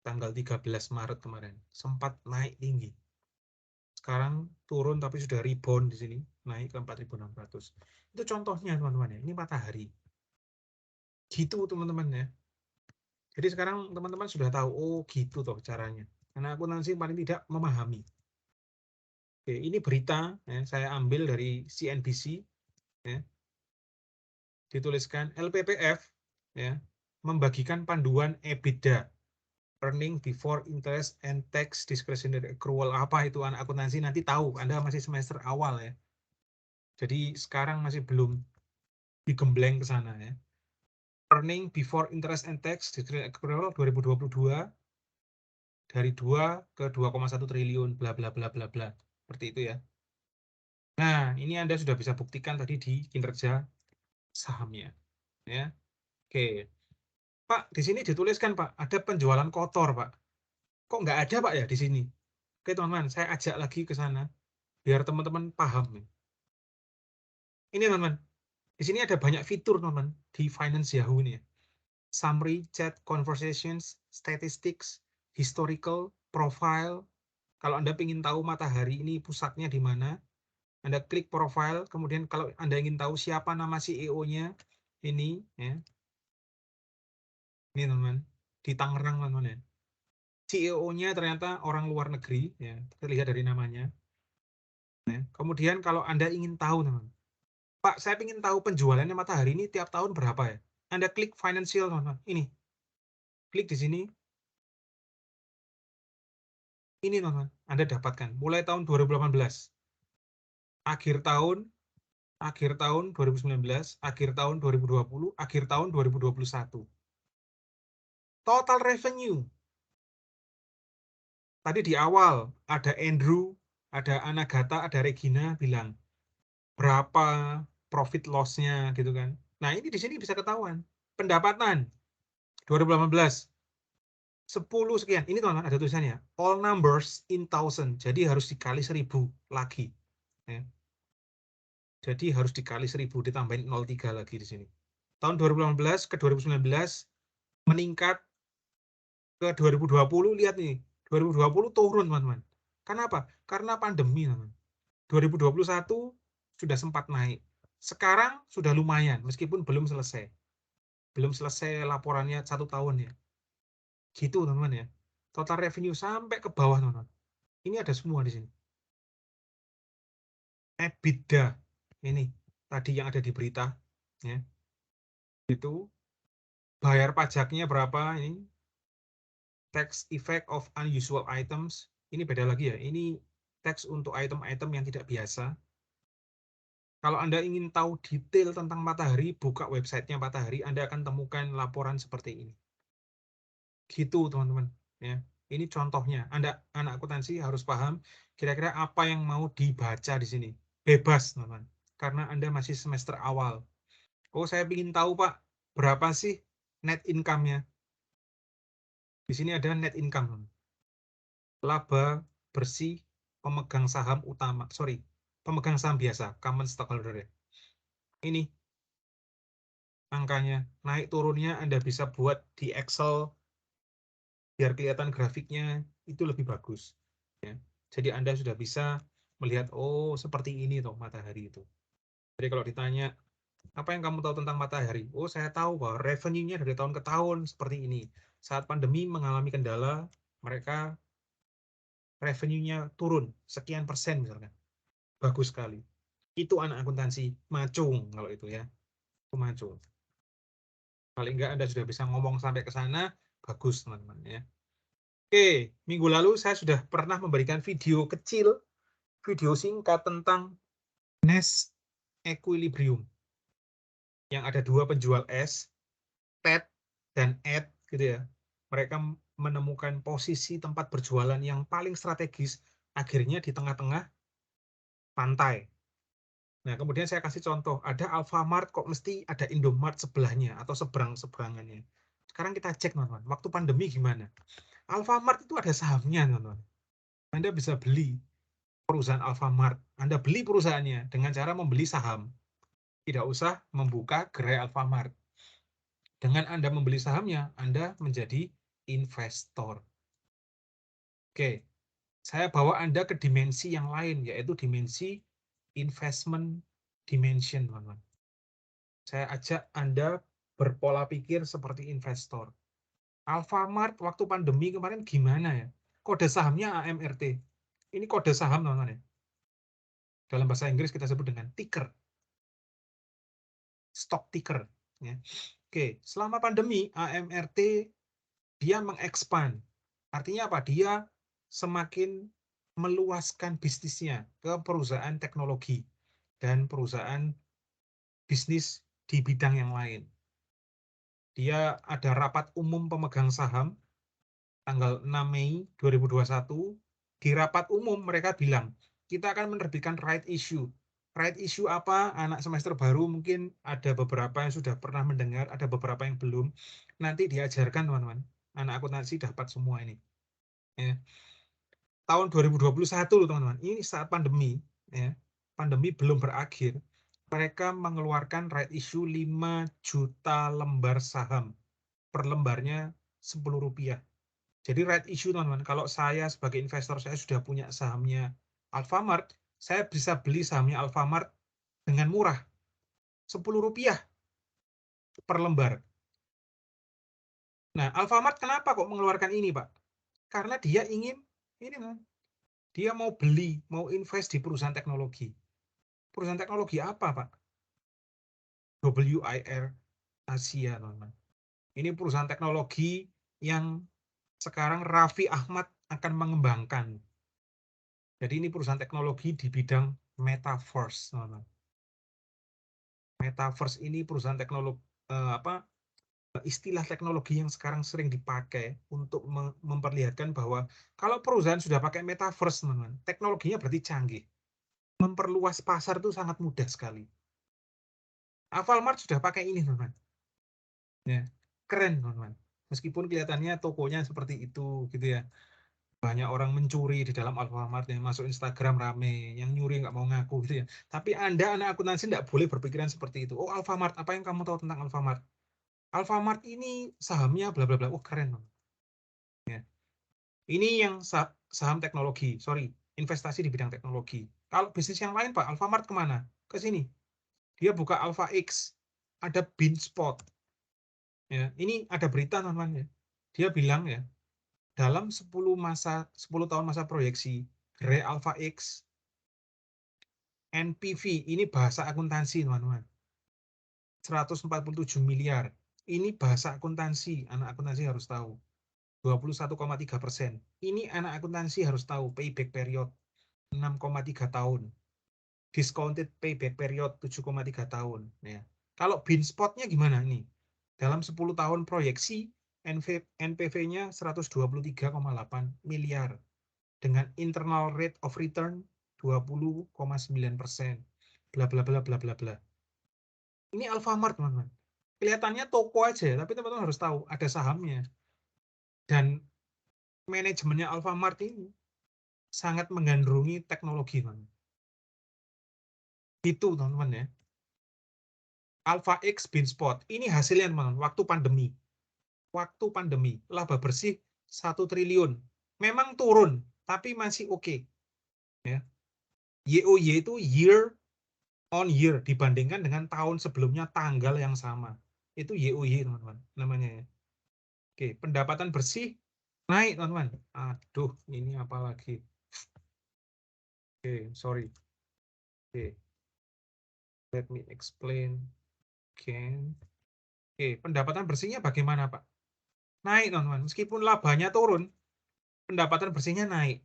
Speaker 1: Tanggal 13 Maret kemarin. Sempat naik tinggi. Sekarang turun tapi sudah rebound di sini. Naik ke 4.600. Itu contohnya, teman-teman ya. Ini matahari. Gitu, teman-teman ya. Jadi sekarang teman-teman sudah tahu, gitu toh caranya. Karena akuntansi paling tidak memahami. Oke, ini berita ya, saya ambil dari CNBC. Ya. Dituliskan LPPF ya, membagikan panduan EBITDA, earning before interest and tax discretionary accrual. Apa itu anak akuntansi? Nanti tahu, Anda masih semester awal ya. Jadi sekarang masih belum digembleng ke sana ya. Earning before interest and tax discretionary accrual 2022 dari 2 ke 2,1 triliun bla bla bla bla bla. Seperti itu ya. Nah, ini Anda sudah bisa buktikan tadi di kinerja sahamnya ya. Oke. Pak, di sini dituliskan, Pak, ada penjualan kotor, Pak. Kok nggak ada, Pak, ya di sini? Oke, teman-teman, saya ajak lagi ke sana biar teman-teman paham. Ini, teman-teman. Di sini ada banyak fitur, teman-teman, di Finance Yahoo ini ya. Summary, chat, conversations, statistics, historical, profile. Kalau Anda ingin tahu matahari ini pusatnya di mana, Anda klik profile, kemudian kalau Anda ingin tahu siapa nama CEO-nya, ini, ya. Ini, teman-teman, di Tangerang, teman-teman ya. CEO-nya ternyata orang luar negeri, ya, terlihat dari namanya. Ya. Kemudian kalau Anda ingin tahu, teman, Pak, saya ingin tahu penjualannya Matahari ini tiap tahun berapa ya? Anda klik financial, teman-teman. Ini, klik di sini. Ini, teman-teman, Anda dapatkan mulai tahun 2018, akhir tahun 2019, akhir tahun 2020, akhir tahun 2021. Total revenue. Tadi di awal ada Andrew, ada Anagata, ada Regina bilang berapa profit loss-nya gitu kan. Nah, ini di sini bisa ketahuan. Pendapatan 2018 10 sekian. Ini teman-teman ada tulisannya. All numbers in thousand. Jadi harus dikali 1000 lagi. Ya. Jadi harus dikali 1000 ditambahin 0,3 lagi di sini. Tahun 2018 ke 2019 meningkat ke 2020, lihat nih. 2020 turun, teman-teman. Kenapa? Karena pandemi, teman-teman. 2021 sudah sempat naik. Sekarang sudah lumayan, meskipun belum selesai. Belum selesai laporannya 1 tahun ya. Gitu, teman-teman ya. Total revenue sampai ke bawah, teman-teman. Ini ada semua di sini. EBITDA. Ini tadi yang ada di berita. Ya. Itu. Bayar pajaknya berapa ini? Tax effect of unusual items. Ini beda lagi ya. Ini tax untuk item-item yang tidak biasa. Kalau Anda ingin tahu detail tentang Matahari, buka websitenya Matahari, Anda akan temukan laporan seperti ini. Gitu, teman-teman. Ya. Ini contohnya. Anda, anak akuntansi harus paham kira-kira apa yang mau dibaca di sini. Bebas, teman-teman. Karena Anda masih semester awal. Oh, saya ingin tahu, Pak, berapa sih net income-nya? Di sini ada net income. Laba bersih pemegang saham utama. Sorry, pemegang saham biasa, common stockholder. Ini angkanya. Naik turunnya Anda bisa buat di Excel, biar kelihatan grafiknya itu lebih bagus. Ya. Jadi Anda sudah bisa melihat, oh seperti ini toh Matahari itu. Jadi kalau ditanya, apa yang kamu tahu tentang Matahari? Oh, saya tahu bahwa revenue-nya dari tahun ke tahun seperti ini. Saat pandemi mengalami kendala, mereka revenue-nya turun sekian persen misalkan. Bagus sekali. Itu anak akuntansi macung kalau itu ya. Itu macung. Paling enggak Anda sudah bisa ngomong sampai ke sana, bagus teman-teman ya. Oke, minggu lalu saya sudah pernah memberikan video kecil, video singkat tentang Nash equilibrium. Yang ada 2 penjual es, Ted dan Ed gitu ya. Mereka menemukan posisi tempat berjualan yang paling strategis, akhirnya di tengah-tengah pantai. Nah, kemudian saya kasih contoh, ada Alfamart kok mesti ada Indomart sebelahnya atau seberang-seberangannya. Sekarang kita cek, teman-teman, waktu pandemi gimana? Alfamart itu ada sahamnya, teman-teman. Anda bisa beli perusahaan Alfamart. Anda beli perusahaannya dengan cara membeli saham. Tidak usah membuka gerai Alfamart. Dengan Anda membeli sahamnya, Anda menjadi investor. Oke, saya bawa Anda ke dimensi yang lain, yaitu dimensi investment dimension, teman-teman. Saya ajak Anda berpola pikir seperti investor. Alfamart waktu pandemi kemarin gimana ya? Kode sahamnya AMRT. Ini kode saham, teman-teman ya. Dalam bahasa Inggris kita sebut dengan ticker. Stock ticker. Ya. Oke, selama pandemi AMRT dia mengekspan. Artinya apa? Dia semakin meluaskan bisnisnya ke perusahaan teknologi dan perusahaan bisnis di bidang yang lain. Dia ada rapat umum pemegang saham tanggal 6 Mei 2021. Di rapat umum mereka bilang, kita akan menerbitkan right issue. Right issue apa? Anak semester baru mungkin ada beberapa yang sudah pernah mendengar, ada beberapa yang belum. Nanti diajarkan, teman-teman. Anak akuntansi dapat semua ini. Ya. Tahun 2021 loh, teman-teman. Ini saat pandemi, ya. Pandemi belum berakhir. Mereka mengeluarkan right issue 5 juta lembar saham. Per lembarnya Rp10. Jadi right issue, teman-teman. Kalau saya sebagai investor, saya sudah punya sahamnya Alfamart, saya bisa beli sahamnya Alfamart dengan murah. Rp10 per lembar. Nah, Alfamart kenapa kok mengeluarkan ini, Pak? Karena dia ingin ini dia mau beli, mau invest di perusahaan teknologi. Perusahaan teknologi apa, Pak? WIR Asia, teman-teman. Ini perusahaan teknologi yang sekarang Raffi Ahmad akan mengembangkan. Jadi ini perusahaan teknologi di bidang metaverse, teman-teman. Metaverse ini perusahaan teknologi istilah teknologi yang sekarang sering dipakai untuk memperlihatkan bahwa kalau perusahaan sudah pakai metaverse, teman-teman, teknologinya berarti canggih. Memperluas pasar itu sangat mudah sekali. Alfamart sudah pakai ini, teman-teman. Ya, keren, teman-teman. Meskipun kelihatannya tokonya seperti itu, gitu ya. Banyak orang mencuri di dalam Alfamart, yang masuk Instagram rame, yang nyuri nggak mau ngaku, gitu ya. Tapi Anda, anak akuntansi, nggak boleh berpikiran seperti itu. Oh, Alfamart, apa yang kamu tahu tentang Alfamart? Alfamart ini sahamnya bla bla bla. Oh, keren, teman. Ya. Ini yang saham teknologi, sorry, investasi di bidang teknologi. Kalau bisnis yang lain, Pak, Alfamart kemana? Ke sini. Dia buka Alpha X, ada Beanspot. Ya, ini ada berita, teman-teman, ya. Dia bilang ya, dalam 10 tahun masa proyeksi, Gray Alpha X, NPV, ini bahasa akuntansi, teman-teman. 147 miliar. Ini bahasa akuntansi, anak akuntansi harus tahu. 21,3%. Ini anak akuntansi harus tahu, payback period 6,3 tahun. Discounted payback period 7,3 tahun. Ya. Kalau Beanspot-nya gimana nih? Dalam 10 tahun proyeksi, NPV-nya 123,8 miliar. Dengan internal rate of return 20,9%. Bla bla bla bla bla bla. Ini Alfamart, teman-teman. Kelihatannya toko aja, tapi teman-teman harus tahu ada sahamnya. Dan manajemennya Alfamart ini sangat menggandrungi teknologi, teman-teman. Itu, teman-teman, ya. Alpha X Beanspot. Ini hasilnya, teman-teman, waktu pandemi. Waktu pandemi, laba bersih 1 triliun. Memang turun, tapi masih oke. Ya. YOY itu year on year dibandingkan dengan tahun sebelumnya tanggal yang sama. Itu YOY, teman-teman, namanya ya. Oke, pendapatan bersih naik, teman-teman. Aduh, ini apa lagi? Oke, sorry. Oke. Let me explain again. Oke, pendapatan bersihnya bagaimana, Pak? Naik, teman-teman. Meskipun labanya turun, pendapatan bersihnya naik.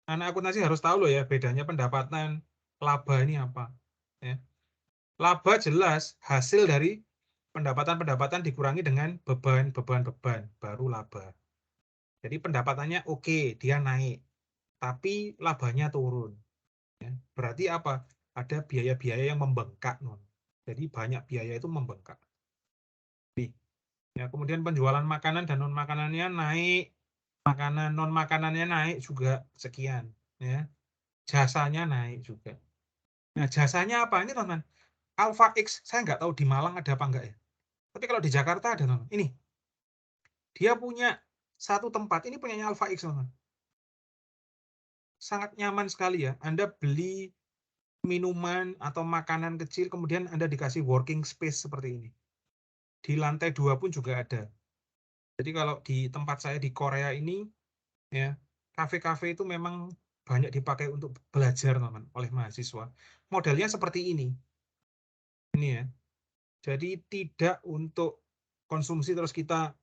Speaker 1: Anak akuntansi harus tahu loh ya, bedanya pendapatan, laba ini apa. Ya. Laba jelas hasil dari pendapatan-pendapatan dikurangi dengan beban-beban, baru laba. Jadi pendapatannya oke, dia naik. Tapi labanya turun. Ya. Berarti apa? Ada biaya-biaya yang membengkak. Jadi banyak biaya itu membengkak. Ya, kemudian penjualan makanan dan non-makanannya naik. Makanan non-makanannya naik juga sekian. Ya. Jasanya naik juga. Nah, jasanya apa? Ini, teman-teman. Alpha X, saya nggak tahu di Malang ada apa enggak ya. Tapi kalau di Jakarta ada, teman-teman. Ini. Dia punya satu tempat. Ini punyanya Alpha X, teman-teman. Sangat nyaman sekali ya. Anda beli minuman atau makanan kecil, kemudian Anda dikasih working space seperti ini. Di lantai 2 pun juga ada. Jadi kalau di tempat saya di Korea ini, ya, kafe-kafe itu memang banyak dipakai untuk belajar, teman-teman, oleh mahasiswa. Modelnya seperti ini. Ini ya. Jadi tidak untuk konsumsi terus kita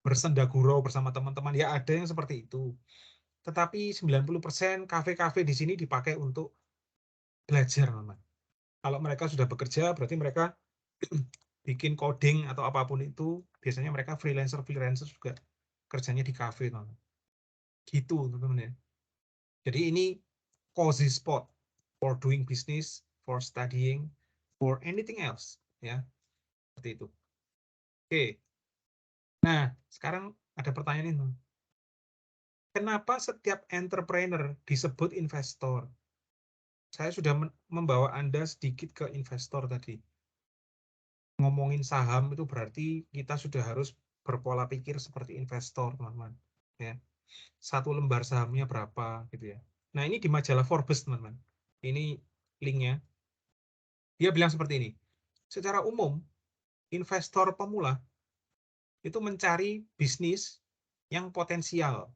Speaker 1: bersenda gurau bersama teman-teman. Ya ada yang seperti itu. Tetapi 90% kafe-kafe di sini dipakai untuk belajar, teman-teman. Kalau mereka sudah bekerja, berarti mereka bikin coding atau apapun itu, biasanya mereka freelancer juga kerjanya di kafe, teman-teman. Gitu, teman-teman ya. Jadi ini cozy spot for doing business, for studying, for anything else, ya. Seperti itu. Oke. Nah, sekarang ada pertanyaan ini. Kenapa setiap entrepreneur disebut investor? Saya sudah membawa Anda sedikit ke investor tadi. Ngomongin saham itu berarti kita sudah harus berpola pikir seperti investor, teman-teman. Ya. Satu lembar sahamnya berapa, gitu ya. Nah, ini di majalah Forbes, teman-teman. Ini linknya. Dia bilang seperti ini. Secara umum, investor pemula itu mencari bisnis yang potensial,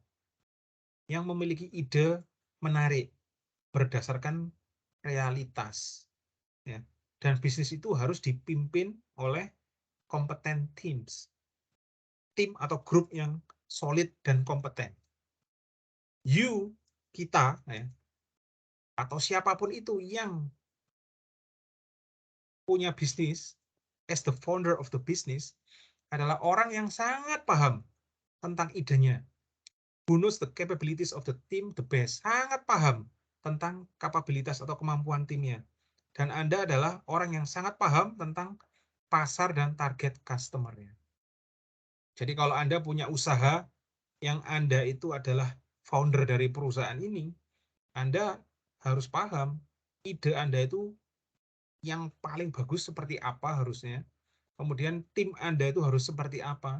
Speaker 1: yang memiliki ide menarik berdasarkan realitas. Ya. Dan bisnis itu harus dipimpin oleh kompeten teams. Tim atau grup yang solid dan kompeten. Kita, ya, atau siapapun itu yang punya bisnis, as the founder of the business, adalah orang yang sangat paham tentang idenya. Who knows the capabilities of the team the best. Sangat paham tentang kapabilitas atau kemampuan timnya. Dan Anda adalah orang yang sangat paham tentang pasar dan target customer-nya. Jadi kalau Anda punya usaha yang Anda itu adalah founder dari perusahaan ini, Anda harus paham ide Anda itu yang paling bagus seperti apa harusnya. Kemudian tim Anda itu harus seperti apa.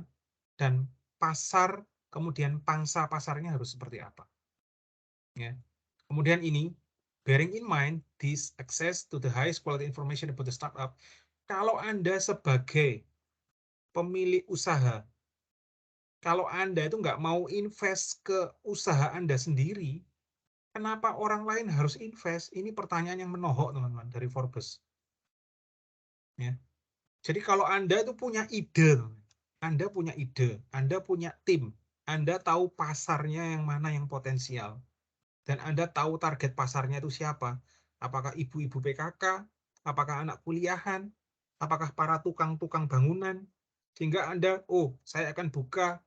Speaker 1: Dan pasar, kemudian pangsa pasarnya harus seperti apa. Ya. Kemudian ini, bearing in mind this access to the highest quality information about the startup, kalau Anda sebagai pemilik usaha, kalau Anda itu nggak mau invest ke usaha Anda sendiri, kenapa orang lain harus invest? Ini pertanyaan yang menohok, teman-teman, dari Forbes. Ya. Jadi kalau Anda itu punya ide, Anda punya ide, Anda punya tim, Anda tahu pasarnya yang mana yang potensial, dan Anda tahu target pasarnya itu siapa, apakah ibu-ibu PKK, apakah anak kuliahan, apakah para tukang-tukang bangunan, sehingga Anda, oh, saya akan buka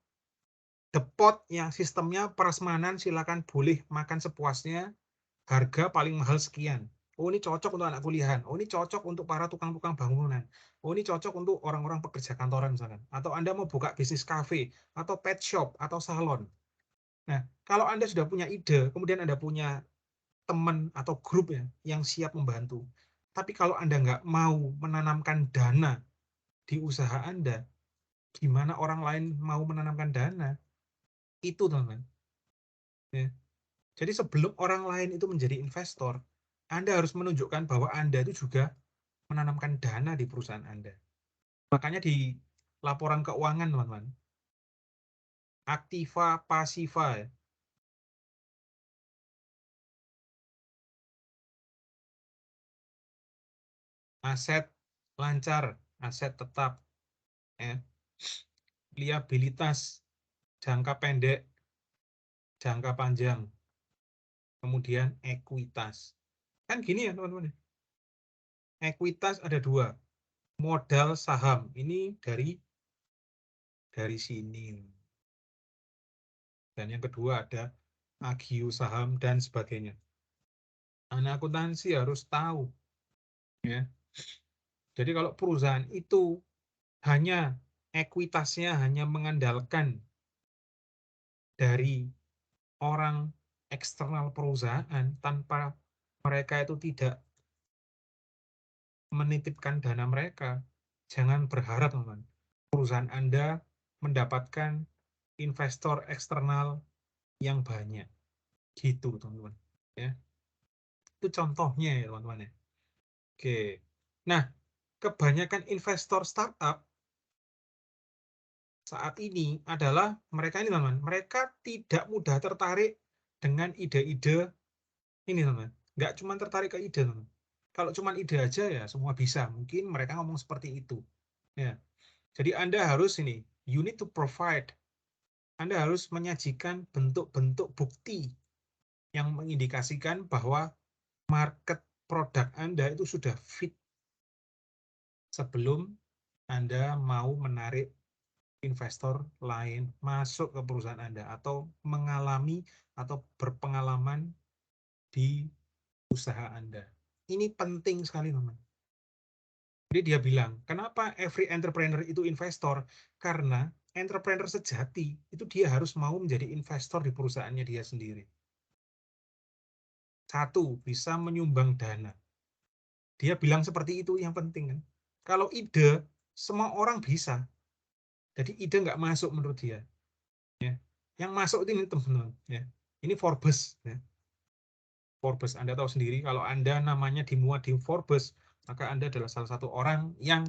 Speaker 1: depot yang sistemnya prasmanan, silakan boleh makan sepuasnya, harga paling mahal sekian. Oh, ini cocok untuk anak kuliahan. Oh, ini cocok untuk para tukang-tukang bangunan. Oh, ini cocok untuk orang-orang pekerja kantoran misalkan. Atau Anda mau buka bisnis kafe, atau pet shop, atau salon. Nah, kalau Anda sudah punya ide, kemudian Anda punya teman atau grup ya yang siap membantu. Tapi kalau Anda nggak mau menanamkan dana di usaha Anda, gimana orang lain mau menanamkan dana? Itu, teman-teman. Ya. Jadi sebelum orang lain itu menjadi investor, Anda harus menunjukkan bahwa Anda itu juga menanamkan dana di perusahaan Anda. Makanya di laporan keuangan, teman-teman, aktiva, pasiva, ya. Aset lancar, aset tetap, ya. Liabilitas, jangka pendek, jangka panjang, kemudian ekuitas. Kan gini ya, teman-teman. Ekuitas ada dua, modal saham. Ini dari sini. Dan yang kedua ada agio saham dan sebagainya. Anak akuntansi harus tahu. Ya. Jadi kalau perusahaan itu hanya ekuitasnya hanya mengandalkan dari orang eksternal perusahaan tanpa mereka itu tidak menitipkan dana mereka, jangan berharap, teman-teman, perusahaan Anda mendapatkan investor eksternal yang banyak. Gitu, teman-teman. Ya. Itu contohnya ya, teman-teman ya. Oke. Nah, kebanyakan investor startup saat ini adalah mereka ini, teman-teman. Mereka tidak mudah tertarik dengan ide-ide ini, teman-teman. Nggak cuma tertarik ke ide, teman-teman. Kalau cuma ide aja ya semua bisa. Mungkin mereka ngomong seperti itu. Ya. Jadi Anda harus ini, you need to provide. Anda harus menyajikan bentuk-bentuk bukti yang mengindikasikan bahwa market produk Anda itu sudah fit sebelum Anda mau menarik investor lain masuk ke perusahaan Anda atau mengalami atau berpengalaman di usaha Anda. Ini penting sekali, teman. Jadi dia bilang, kenapa every entrepreneur itu investor? Karena entrepreneur sejati itu dia harus mau menjadi investor di perusahaannya dia sendiri. Satu, bisa menyumbang dana. Dia bilang seperti itu yang penting kan. Kalau ide, semua orang bisa. Jadi ide nggak masuk menurut dia. Ya. Yang masuk ini teman-teman. Ya. Ini Forbes. Ya. Forbes, Anda tahu sendiri, kalau Anda namanya dimuat di Forbes, maka Anda adalah salah satu orang yang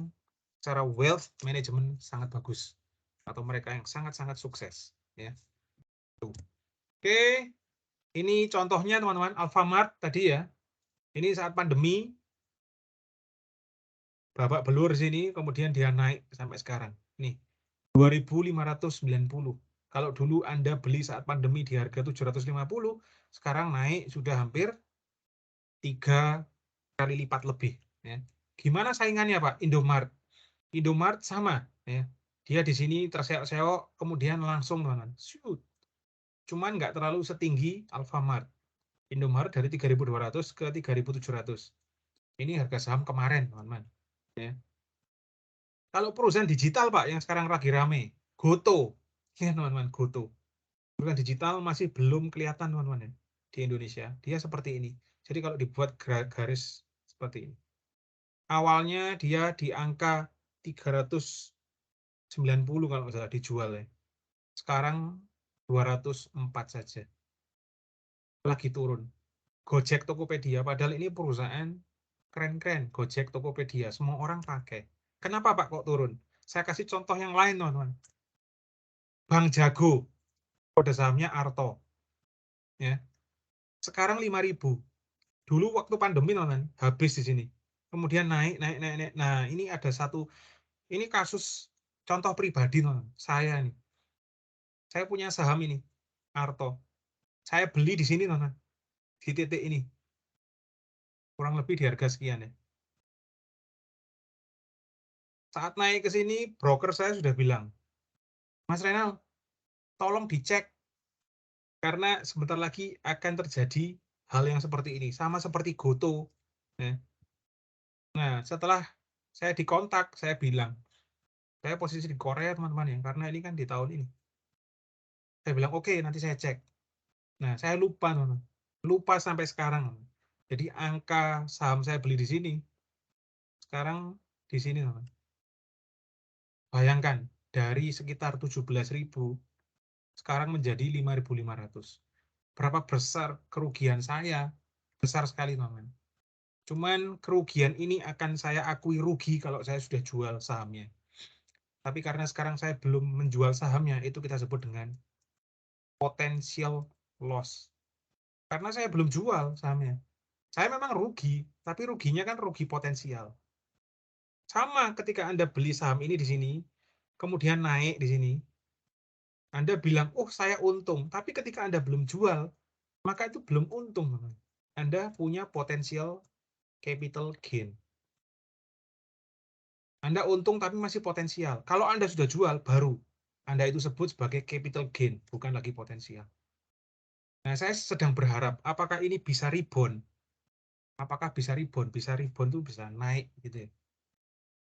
Speaker 1: secara wealth management sangat bagus. atau mereka yang sangat-sangat sukses, ya. Tuh. Oke, ini contohnya teman-teman, Alfamart tadi ya. Ini saat pandemi, babak belur sini, kemudian dia naik sampai sekarang. Nih, 2.590. Kalau dulu Anda beli saat pandemi di harga 750, sekarang naik sudah hampir 3 kali lipat lebih. Ya. Gimana saingannya Pak? Indomart. Indomart sama. Ya. Dia di sini terseok-seok, kemudian langsung teman-teman. Shoot. Cuman nggak terlalu setinggi Alfamart. Indomart dari 3.200 ke 3.700. Ini harga saham kemarin, teman-teman. Ya. Kalau perusahaan digital, Pak, yang sekarang lagi rame, Goto. Ya, teman-teman, Goto. Perusahaan digital masih belum kelihatan, teman-teman, ya, di Indonesia. Dia seperti ini. Jadi kalau dibuat garis seperti ini. Awalnya dia di angka 390 kalau nggak salah dijual ya. Sekarang 204 saja. Lagi turun. Gojek, Tokopedia, padahal ini perusahaan keren-keren. Gojek, Tokopedia, semua orang pakai. Kenapa Pak kok turun? Saya kasih contoh yang lain, teman-teman. Bank Jago, kode sahamnya Arto. Ya. Sekarang 5.000. Dulu waktu pandemi, teman-teman, habis di sini. Kemudian naik. Nah, ini ada satu, ini kasus contoh pribadi, teman-teman. Saya nih. Saya punya saham ini, Arto. Saya beli di sini, teman-teman. Di titik ini. Kurang lebih di harga sekian ya. Saat naik ke sini, broker saya sudah bilang, Mas Renal, tolong dicek. Karena sebentar lagi akan terjadi hal yang seperti ini. Sama seperti Goto. Ya. Nah, setelah saya dikontak, saya bilang, saya posisi di Korea, teman-teman ya. Karena ini kan di tahun ini. Saya bilang, oke, nanti saya cek. Nah, saya lupa, teman-teman. Lupa sampai sekarang. Jadi angka saham saya beli di sini, sekarang di sini, teman-teman. Bayangkan, dari sekitar 17.000, sekarang menjadi 5.500. Berapa besar kerugian saya? Besar sekali, teman-teman. Cuman kerugian ini akan saya akui rugi kalau saya sudah jual sahamnya. Tapi karena sekarang saya belum menjual sahamnya, itu kita sebut dengan potential loss. Karena saya belum jual sahamnya. Saya memang rugi, tapi ruginya kan rugi potensial. Sama ketika Anda beli saham ini di sini, kemudian naik di sini, Anda bilang, oh saya untung. Tapi ketika Anda belum jual, maka itu belum untung. Anda punya potensial capital gain. Anda untung tapi masih potensial. Kalau Anda sudah jual, baru Anda itu sebut sebagai capital gain, bukan lagi potensial. Nah, saya sedang berharap, apakah ini bisa rebound? Apakah bisa rebound? Bisa rebound itu bisa naik gitu ya.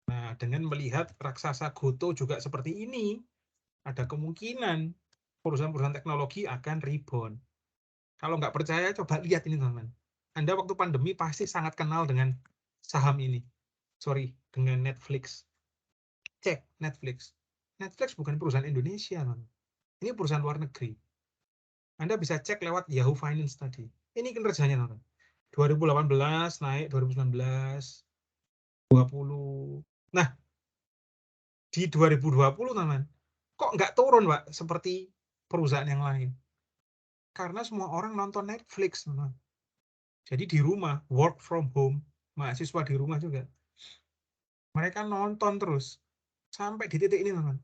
Speaker 1: Nah, dengan melihat raksasa Goto juga seperti ini, ada kemungkinan perusahaan-perusahaan teknologi akan rebound. Kalau nggak percaya, coba lihat ini, teman-teman. Anda waktu pandemi pasti sangat kenal dengan saham ini. Sorry, dengan Netflix. Cek Netflix. Netflix bukan perusahaan Indonesia, teman. Ini perusahaan luar negeri. Anda bisa cek lewat Yahoo Finance tadi. Ini kinerjanya, teman. 2018 naik, 2019, 20. Nah, di 2020, teman, kok nggak turun, Pak, seperti perusahaan yang lain? Karena semua orang nonton Netflix, teman. Jadi di rumah, work from home, mahasiswa di rumah juga. Mereka nonton terus. Sampai di titik ini, teman.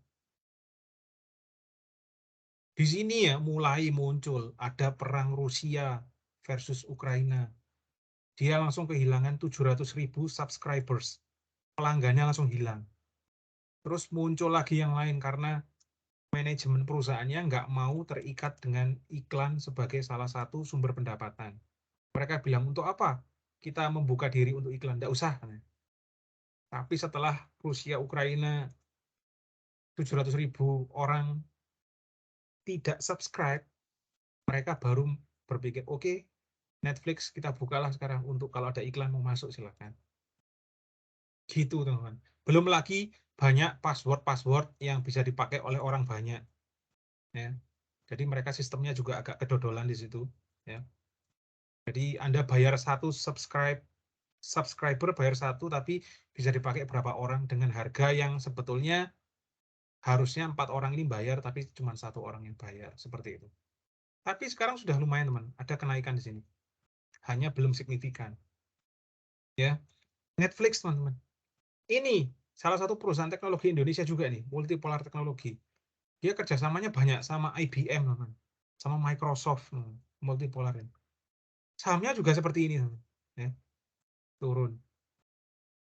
Speaker 1: Di sini ya mulai muncul ada perang Rusia versus Ukraina. Dia langsung kehilangan 700.000 subscribers. Pelanggannya langsung hilang. Terus muncul lagi yang lain karena manajemen perusahaannya nggak mau terikat dengan iklan sebagai salah satu sumber pendapatan. Mereka bilang, untuk apa kita membuka diri untuk iklan? Nggak usah. Tapi setelah Rusia Ukraina 700.000 orang tidak subscribe, mereka baru berpikir, oke, Netflix kita bukalah sekarang untuk kalau ada iklan mau masuk silakan. Gitu, teman-teman. Belum lagi banyak password-password yang bisa dipakai oleh orang banyak. Ya. Jadi mereka sistemnya juga agak kedodolan di situ. Ya. Jadi Anda bayar satu subscriber bayar satu, tapi bisa dipakai berapa orang dengan harga yang sebetulnya Harusnya 4 orang ini bayar, tapi cuma 1 orang yang bayar, seperti itu. Tapi sekarang sudah lumayan, teman. Ada kenaikan di sini. Hanya belum signifikan. Ya, Netflix, teman-teman. Ini salah satu perusahaan teknologi Indonesia juga nih, Multipolar Teknologi. Dia kerjasamanya banyak sama IBM, teman. Sama Microsoft, Multipolar. Sahamnya juga seperti ini, teman. Ya, turun.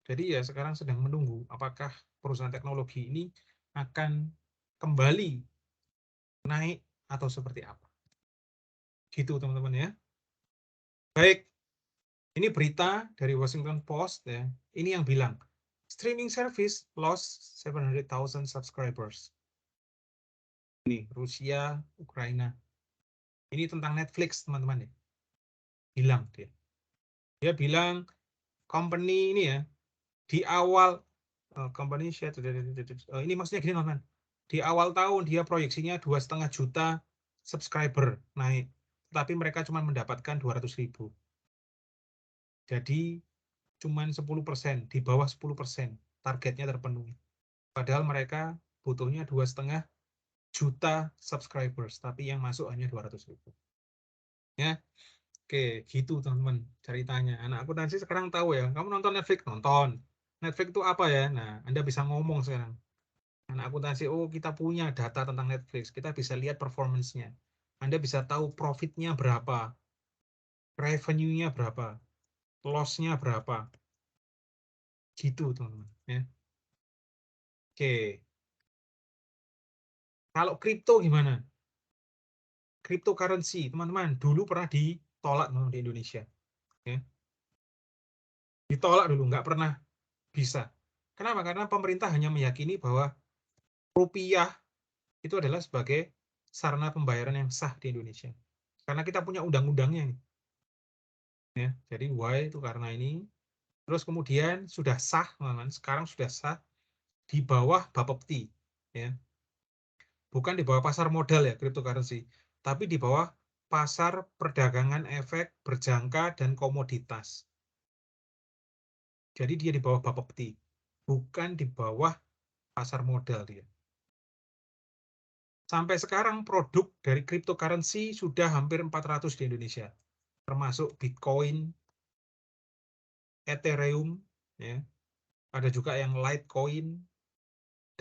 Speaker 1: Jadi ya sekarang sedang menunggu apakah perusahaan teknologi ini akan kembali naik atau seperti apa. Gitu teman-teman ya. Baik, ini berita dari Washington Post ya. Ini yang bilang streaming service lost 700,000 subscribers. Ini Rusia, Ukraina. Ini tentang Netflix teman-teman ya. Bilang dia. Dia bilang company ini ya di awal company share ini maksudnya gini teman-teman. Di awal tahun dia proyeksinya 2,5 juta subscriber naik, tapi mereka cuma mendapatkan 200.000. Jadi cuma 10%, di bawah 10% targetnya terpenuhi. Padahal mereka butuhnya 2,5 juta subscribers, tapi yang masuk hanya 200.000. Ya, oke, gitu teman-teman ceritanya. Anak akuntansi sekarang tahu ya. Kamu nonton Netflix, nonton. Netflix itu apa ya? Nah, Anda bisa ngomong sekarang. Anak akuntansi, oh kita punya data tentang Netflix, kita bisa lihat performance-nya. Anda bisa tahu profit-nya berapa, revenue-nya berapa, loss-nya berapa. Gitu, teman-teman. Ya. Oke. Kalau kripto gimana? Cryptocurrency, teman-teman, dulu pernah ditolak di Indonesia. Ya. Ditolak dulu, nggak pernah bisa. Kenapa? Karena pemerintah hanya meyakini bahwa rupiah itu adalah sebagai sarana pembayaran yang sah di Indonesia. Karena kita punya undang-undangnya. Ya, jadi why itu karena ini. Terus kemudian sudah sah, teman-teman. Sekarang sudah sah di bawah Bapepti. Ya. Bukan di bawah pasar modal ya, cryptocurrency. Tapi di bawah pasar perdagangan efek, berjangka, dan komoditas. Jadi dia di bawah Bapepti. Bukan di bawah pasar modal dia. Sampai sekarang produk dari cryptocurrency sudah hampir 400 di Indonesia. Termasuk Bitcoin, Ethereum, ya. Ada juga yang Litecoin,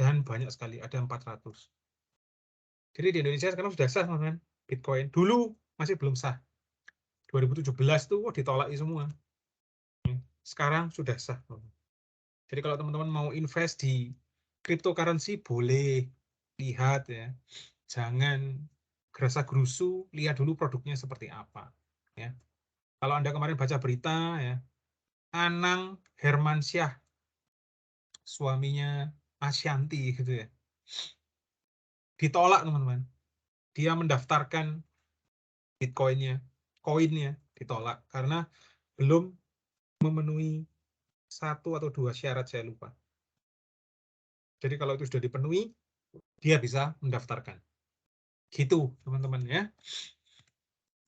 Speaker 1: dan banyak sekali, ada 400. Jadi di Indonesia sekarang sudah sah, teman-teman, Bitcoin. Dulu masih belum sah. 2017 tuh ditolak semua. Sekarang sudah sah. Jadi kalau teman-teman mau invest di cryptocurrency boleh lihat ya. Jangan gerasa-gerusu, lihat dulu produknya seperti apa. Ya. Kalau Anda kemarin baca berita ya, Anang Hermansyah, suaminya Asyanti gitu ya, ditolak teman-teman. Dia mendaftarkan Bitcoinnya, koinnya ditolak karena belum memenuhi 1 atau 2 syarat, saya lupa. Jadi kalau itu sudah dipenuhi, dia bisa mendaftarkan. Gitu teman-teman ya.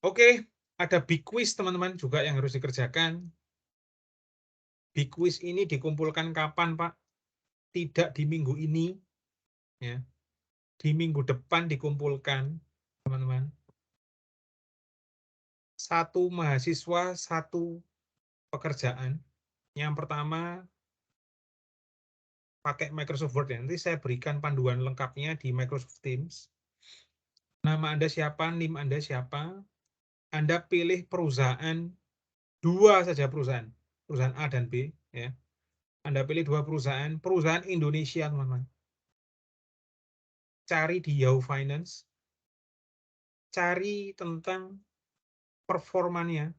Speaker 1: Oke, ada big quiz teman-teman juga yang harus dikerjakan. Big quiz ini dikumpulkan kapan, Pak? Tidak di minggu ini, ya. Di minggu depan dikumpulkan, teman-teman. 1 mahasiswa, 1 pekerjaan. Yang pertama pakai Microsoft Word ya. Nanti saya berikan panduan lengkapnya di Microsoft Teams. Nama Anda siapa, NIM Anda siapa. Anda pilih perusahaan, 2 saja perusahaan A dan B, ya. Anda pilih 2 perusahaan Indonesia, teman-teman. Cari di Yahoo Finance, cari tentang performanya,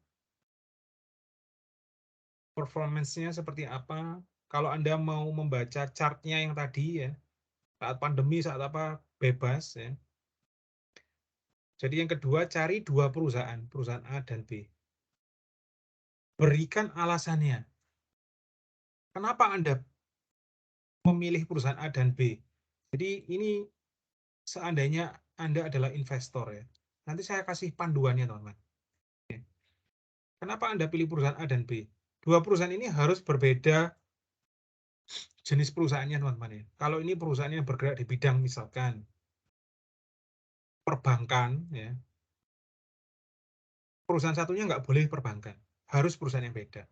Speaker 1: performance-nya seperti apa. Kalau Anda mau membaca chart-nya yang tadi ya, saat pandemi, saat apa, bebas ya. Jadi yang kedua, cari 2 perusahaan A dan B. Berikan alasannya. Kenapa Anda memilih perusahaan A dan B? Jadi ini seandainya Anda adalah investor ya. Nanti saya kasih panduannya, teman-teman. Kenapa Anda pilih perusahaan A dan B? 2 perusahaan ini harus berbeda jenis perusahaannya teman-teman ya. Kalau ini perusahaan yang bergerak di bidang misalkan perbankan ya, perusahaan satunya nggak boleh perbankan, harus perusahaan yang beda.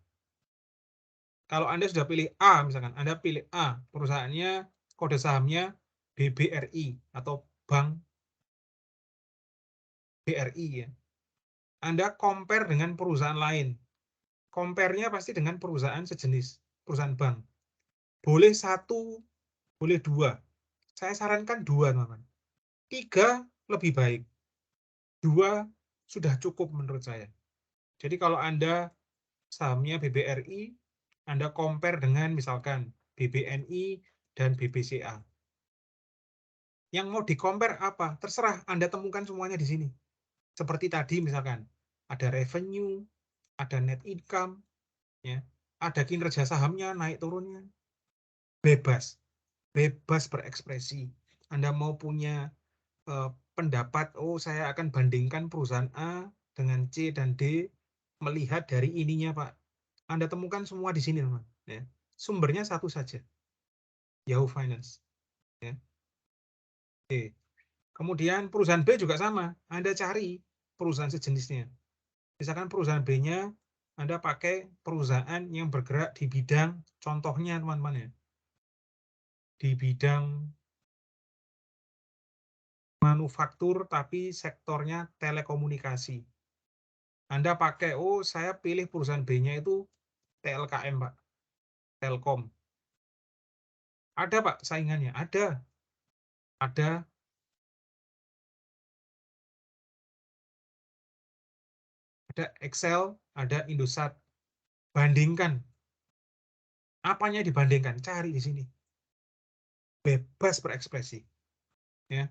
Speaker 1: Kalau Anda sudah pilih A misalkan, Anda pilih A, perusahaannya kode sahamnya BBRI atau Bank BRI ya. Anda compare dengan perusahaan lain. Compare-nya pasti dengan perusahaan sejenis, perusahaan bank. Boleh satu, boleh dua. Saya sarankan dua, teman-teman. 3 lebih baik. 2 sudah cukup menurut saya. Jadi kalau Anda sahamnya BBRI, Anda compare dengan misalkan BBNI dan BBCA. Yang mau di-compare apa? Terserah, Anda temukan semuanya di sini. Seperti tadi misalkan, ada revenue, ada net income, ya, ada kinerja sahamnya naik turunnya. Bebas. Bebas berekspresi. Anda mau punya pendapat, oh saya akan bandingkan perusahaan A dengan C dan D, melihat dari ininya Pak. Anda temukan semua di sini teman. Ya. Sumbernya satu saja, Yahoo Finance. Ya. Oke. Kemudian perusahaan B juga sama, Anda cari perusahaan sejenisnya. Misalkan perusahaan B-nya, Anda pakai perusahaan yang bergerak di bidang, contohnya teman-teman ya, di bidang manufaktur tapi sektornya telekomunikasi. Anda pakai, oh saya pilih perusahaan B-nya itu TLKM Pak, Telkom. Ada Pak saingannya, ada. Ada Excel, ada Indosat. Bandingkan. Apanya dibandingkan? Cari di sini. Bebas berekspresi. Ya.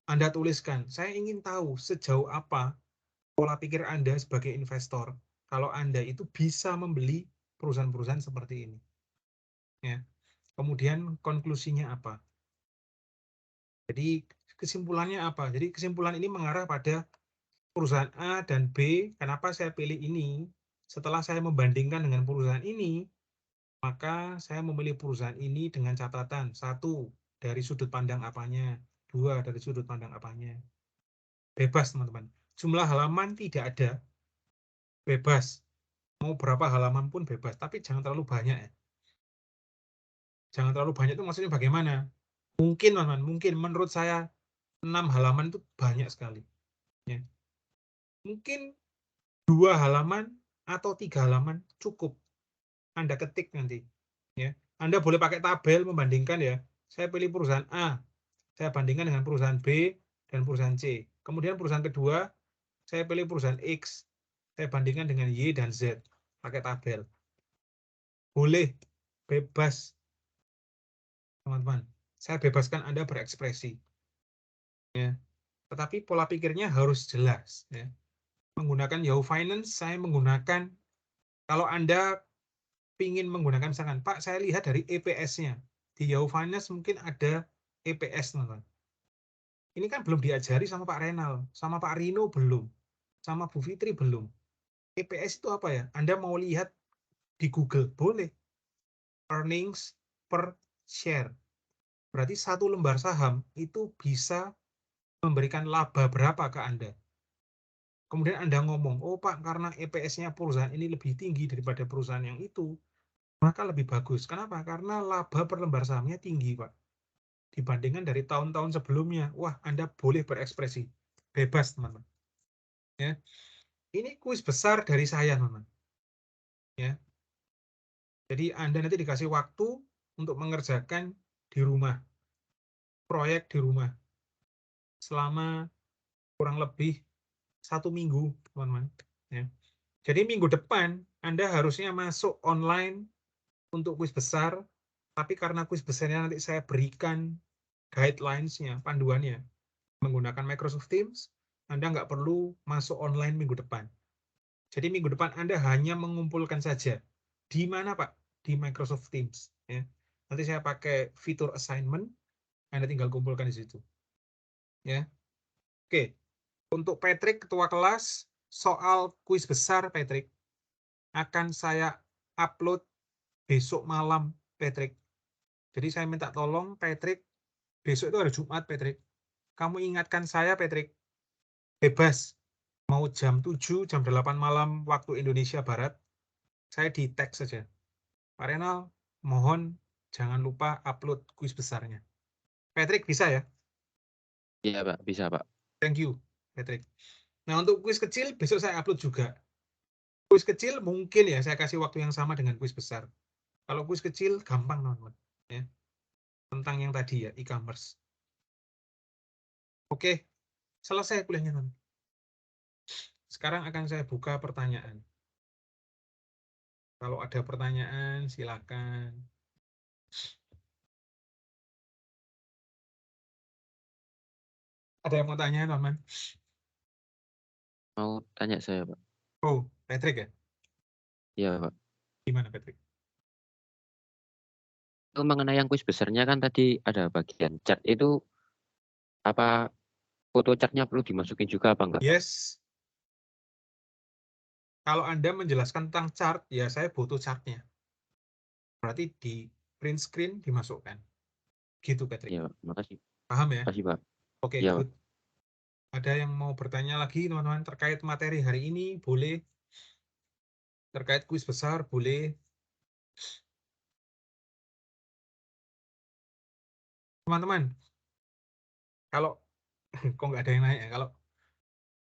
Speaker 1: Anda tuliskan, saya ingin tahu sejauh apa pola pikir Anda sebagai investor kalau Anda itu bisa membeli perusahaan-perusahaan seperti ini. Ya. Kemudian konklusinya apa? Jadi kesimpulannya apa? Jadi kesimpulan ini mengarah pada perusahaan A dan B. Kenapa saya pilih ini? Setelah saya membandingkan dengan perusahaan ini, maka saya memilih perusahaan ini dengan catatan, 1, dari sudut pandang apanya, 2, dari sudut pandang apanya. Bebas teman-teman. Jumlah halaman tidak ada, bebas. Mau berapa halaman pun bebas, tapi jangan terlalu banyak ya. Jangan terlalu banyak itu maksudnya bagaimana? Mungkin teman-teman, mungkin menurut saya 6 halaman itu banyak sekali. Ya. Mungkin 2 halaman atau 3 halaman cukup. Anda ketik nanti. Ya. Anda boleh pakai tabel membandingkan ya. Saya pilih perusahaan A, saya bandingkan dengan perusahaan B dan perusahaan C. Kemudian perusahaan kedua, saya pilih perusahaan X, saya bandingkan dengan Y dan Z. Pakai tabel. Boleh, bebas. Teman-teman, saya bebaskan Anda berekspresi. Ya. Tetapi pola pikirnya harus jelas. Ya. Menggunakan Yahoo Finance, saya menggunakan, kalau Anda ingin menggunakan misalkan, Pak, saya lihat dari EPS-nya. Di Yahoo Finance mungkin ada EPS, teman-teman. Ini kan belum diajari sama Pak Renal, sama Pak Rino belum, sama Bu Fitri belum. EPS itu apa ya? Anda mau lihat di Google, boleh. Earnings per share. Berarti satu lembar saham itu bisa memberikan laba berapa ke Anda. Kemudian Anda ngomong, oh Pak, karena EPS-nya perusahaan ini lebih tinggi daripada perusahaan yang itu, maka lebih bagus. Kenapa? Karena laba per lembar sahamnya tinggi, Pak. Dibandingkan dari tahun-tahun sebelumnya. Wah, Anda boleh berekspresi. Bebas, teman-teman. Ya. Ini kuis besar dari saya, teman-teman. Ya. Jadi Anda nanti dikasih waktu untuk mengerjakan di rumah. Proyek di rumah. Selama kurang lebih 1 minggu, teman-teman. Ya. Jadi minggu depan, Anda harusnya masuk online untuk kuis besar, tapi karena kuis besarnya nanti saya berikan guidelines-nya, panduannya, menggunakan Microsoft Teams, Anda nggak perlu masuk online minggu depan. Jadi minggu depan Anda hanya mengumpulkan saja. Di mana Pak? Di Microsoft Teams. Ya. Nanti saya pakai fitur assignment, Anda tinggal kumpulkan di situ. Ya. Oke, untuk Patrick, ketua kelas, soal kuis besar Patrick, akan saya upload besok malam, Patrick. Jadi saya minta tolong Patrick, besok itu hari Jumat Patrick. Kamu ingatkan saya Patrick, bebas. Mau jam 7, jam 8 malam waktu Indonesia Barat, saya di tag saja. Pak Renal, mohon jangan lupa upload kuis besarnya. Patrick bisa ya?
Speaker 6: Iya, Pak. Bisa, Pak.
Speaker 1: Thank you, Patrick. Nah, untuk kuis kecil besok saya upload juga. Kuis kecil mungkin ya saya kasih waktu yang sama dengan kuis besar. Kalau kuis kecil gampang teman-teman. Ya. Tentang yang tadi ya, e-commerce. Oke, selesai kuliahnya teman. Sekarang akan saya buka pertanyaan. Kalau ada pertanyaan silakan. Ada yang mau tanya teman?
Speaker 6: Mau tanya saya, Pak.
Speaker 1: Oh, Patrick ya?
Speaker 6: Iya, Pak.
Speaker 1: Gimana Patrick?
Speaker 6: Itu mengenai yang kuis besarnya kan tadi ada bagian chat itu apa foto chatnya perlu dimasukin juga apa enggak?
Speaker 1: Yes. Kalau Anda menjelaskan tentang chart, ya saya butuh chartnya. Berarti di print screen dimasukkan. Gitu Patrick.
Speaker 6: Iya, Pak. Makasih.
Speaker 1: Paham ya?
Speaker 6: Makasih, Pak.
Speaker 1: Oke,
Speaker 6: Iya,
Speaker 1: good. Ada yang mau bertanya lagi teman-teman terkait materi hari ini? Boleh. Terkait kuis besar, boleh. Teman-teman, kalau kok nggak ada yang nanya, kalau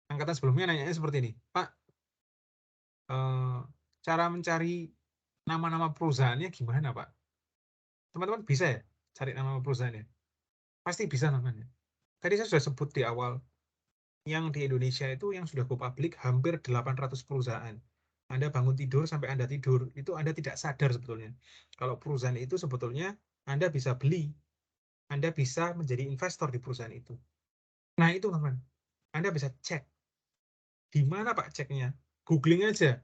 Speaker 1: angkatan sebelumnya nanyanya seperti ini, Pak, cara mencari nama-nama perusahaannya gimana, Pak? Teman-teman bisa ya cari nama perusahaannya? Pasti bisa, teman-teman. Tadi saya sudah sebut di awal, yang di Indonesia itu yang sudah go public hampir 800 perusahaan. Anda bangun tidur sampai Anda tidur, itu Anda tidak sadar sebetulnya. Kalau perusahaan itu sebetulnya Anda bisa beli, Anda bisa menjadi investor di perusahaan itu. Nah itu teman-teman, Anda bisa cek. Di mana Pak ceknya? Googling aja.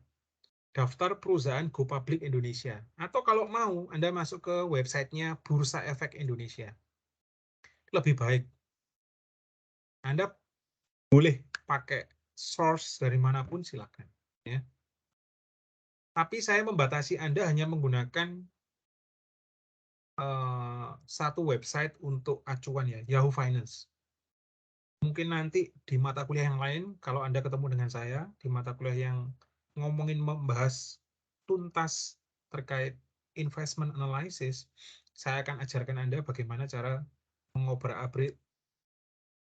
Speaker 1: Daftar perusahaan Go Public Indonesia. Atau kalau mau, Anda masuk ke websitenya Bursa Efek Indonesia. Lebih baik. Anda boleh pakai source dari manapun silakan. Ya. Tapi saya membatasi Anda hanya menggunakan satu website untuk acuan ya, Yahoo Finance. Mungkin nanti di mata kuliah yang lain, kalau Anda ketemu dengan saya, di mata kuliah yang ngomongin membahas tuntas terkait investment analysis, saya akan ajarkan Anda bagaimana cara mengobrak-abrik,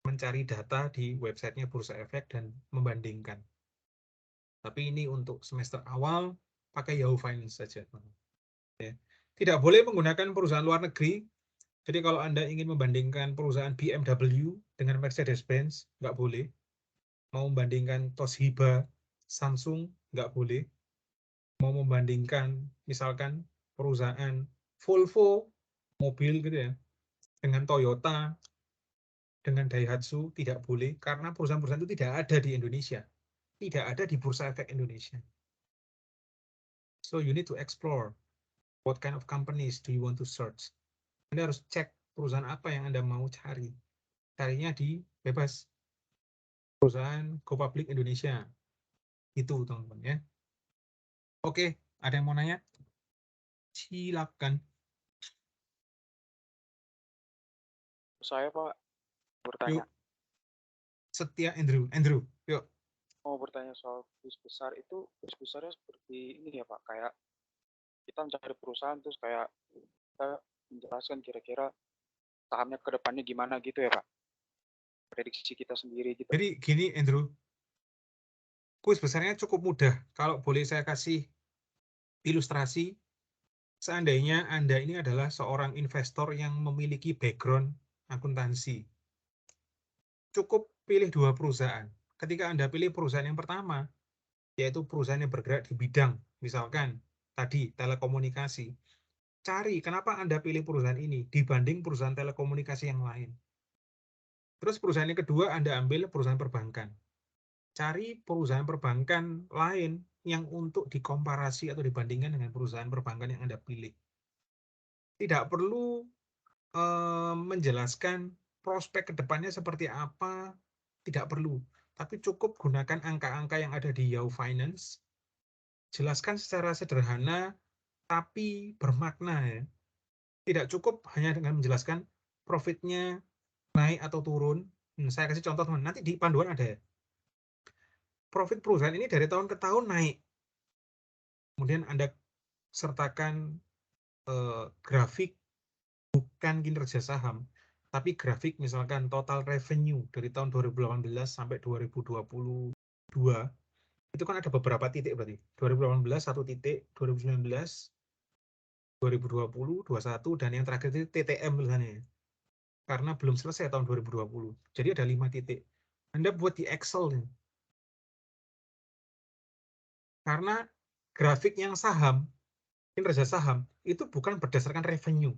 Speaker 1: mencari data di websitenya Bursa Efek dan membandingkan. Tapi ini untuk semester awal, pakai Yahoo Finance saja. Ya. Tidak boleh menggunakan perusahaan luar negeri. Jadi kalau Anda ingin membandingkan perusahaan BMW dengan Mercedes-Benz, nggak boleh. Mau membandingkan Toshiba, Samsung, nggak boleh. Mau membandingkan misalkan perusahaan Volvo, mobil gitu ya, dengan Toyota, dengan Daihatsu, tidak boleh. Karena perusahaan-perusahaan itu tidak ada di Indonesia. Tidak ada di Bursa Efek Indonesia. So you need to explore what kind of companies do you want to search. Anda harus cek perusahaan apa yang Anda mau cari. Carinya di bebas. Perusahaan Go Public Indonesia. Itu teman-teman ya. Oke, ada yang mau nanya? Silakan.
Speaker 7: Saya Pak bertanya.
Speaker 1: Yuk. Setia Andrew. Andrew, yuk.
Speaker 7: Mau bertanya soal kuis besar itu, kuis besarnya seperti ini ya Pak, kayak kita mencari perusahaan terus kayak kita menjelaskan kira-kira sahamnya ke depannya gimana gitu ya Pak. Prediksi kita sendiri gitu.
Speaker 1: Jadi gini Andrew, kuis besarnya cukup mudah. Kalau boleh saya kasih ilustrasi, seandainya Anda ini adalah seorang investor yang memiliki background akuntansi. Cukup pilih 2 perusahaan. Ketika Anda pilih perusahaan yang pertama, yaitu perusahaan yang bergerak di bidang, misalkan tadi telekomunikasi, cari kenapa Anda pilih perusahaan ini dibanding perusahaan telekomunikasi yang lain. Terus perusahaan yang kedua Anda ambil perusahaan perbankan. Cari perusahaan perbankan lain yang untuk dikomparasi atau dibandingkan dengan perusahaan perbankan yang Anda pilih. Tidak perlu menjelaskan prospek kedepannya seperti apa, tidak perlu. Tapi cukup gunakan angka-angka yang ada di Yahoo Finance, jelaskan secara sederhana, tapi bermakna ya. Tidak cukup hanya dengan menjelaskan profitnya naik atau turun. Saya kasih contoh teman, nanti di panduan ada ya. Profit perusahaan ini dari tahun ke tahun naik. Kemudian Anda sertakan grafik bukan kinerja saham, tapi grafik misalkan total revenue dari tahun 2018 sampai 2022. Itu kan ada beberapa titik berarti. 2018 1 titik, 2019, 2020, 21, dan yang terakhir itu TTM tulisannya. Karena belum selesai tahun 2020. Jadi ada 5 titik. Anda buat di Excel nih. Karena grafik yang saham, kinerja saham, itu bukan berdasarkan revenue.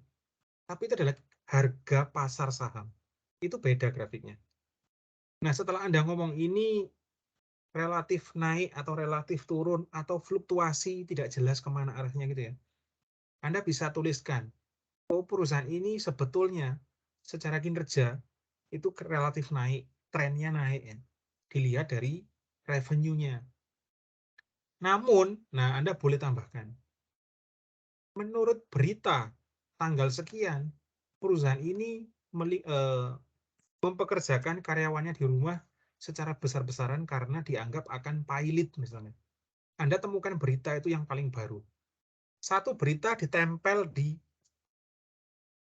Speaker 1: Tapi itu adalah harga pasar saham. Itu beda grafiknya. Nah, setelah Anda ngomong ini relatif naik atau relatif turun atau fluktuasi tidak jelas kemana arahnya gitu ya. Anda bisa tuliskan, oh perusahaan ini sebetulnya secara kinerja itu relatif naik, trennya naik ya. Dilihat dari revenue-nya. Namun, nah Anda boleh tambahkan, menurut berita tanggal sekian, perusahaan ini mempekerjakan karyawannya di rumah secara besar-besaran karena dianggap akan pilot misalnya. Anda temukan berita itu yang paling baru. Satu berita ditempel di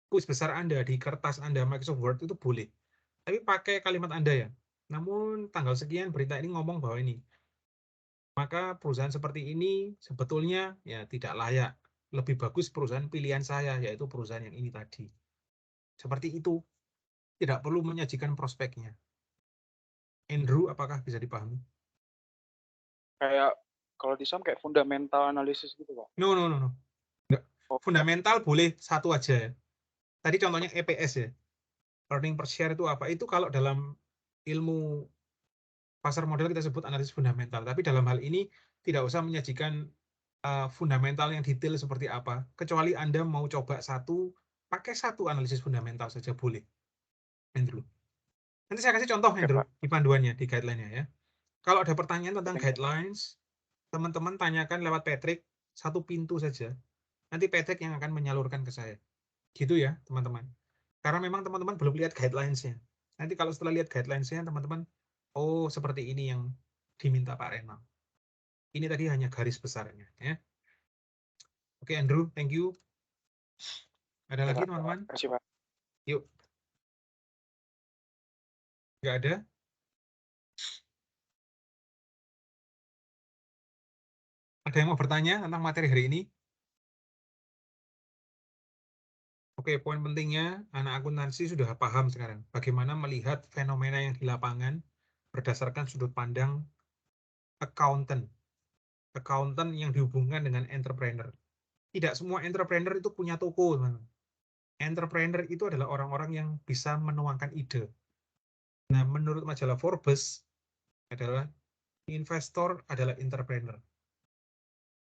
Speaker 1: kuis besar Anda, di kertas Anda, Microsoft Word itu boleh. Tapi pakai kalimat Anda ya. Namun tanggal sekian berita ini ngomong bahwa ini. Maka perusahaan seperti ini sebetulnya ya tidak layak. Lebih bagus perusahaan pilihan saya, yaitu perusahaan yang ini tadi. Seperti itu. Tidak perlu menyajikan prospeknya. Andrew, apakah bisa dipahami?
Speaker 7: Kayak kalau di saham kayak fundamental analisis gitu, Pak.
Speaker 1: No. Enggak.
Speaker 7: Oh,
Speaker 1: Fundamental boleh satu aja ya. Tadi contohnya EPS ya. Earning per share itu apa? Itu kalau dalam ilmu pasar modal kita sebut analisis fundamental. Tapi dalam hal ini tidak usah menyajikan fundamental yang detail seperti apa. Kecuali Anda mau coba pakai satu analisis fundamental saja boleh. Andrew. Nanti saya kasih contoh,
Speaker 7: oke,
Speaker 1: Andrew,
Speaker 7: Pak.
Speaker 1: di panduannya, di guideline-nya ya. Kalau ada pertanyaan tentang
Speaker 7: Thank you.
Speaker 1: guidelines, teman-teman tanyakan lewat Patrick, satu pintu saja. Nanti Patrick yang akan menyalurkan ke saya. Gitu ya, teman-teman. Karena memang teman-teman belum lihat guidelines-nya. Nanti kalau setelah lihat guidelines-nya, teman-teman, oh seperti ini yang diminta Pak Renal. Ini tadi hanya garis besarnya. Ya. Oke, Andrew, thank you. Ada lagi, teman-teman?
Speaker 7: Terima kasih, Pak.
Speaker 1: Yuk. Nggak ada? Ada yang mau bertanya tentang materi hari ini? Oke, poin pentingnya, anak akuntansi sudah paham sekarang bagaimana melihat fenomena yang di lapangan berdasarkan sudut pandang accountant. Accountant yang dihubungkan dengan entrepreneur. Tidak semua entrepreneur itu punya toko, teman-teman. Entrepreneur itu adalah orang-orang yang bisa menuangkan ide. Nah, menurut majalah Forbes, adalah investor adalah entrepreneur.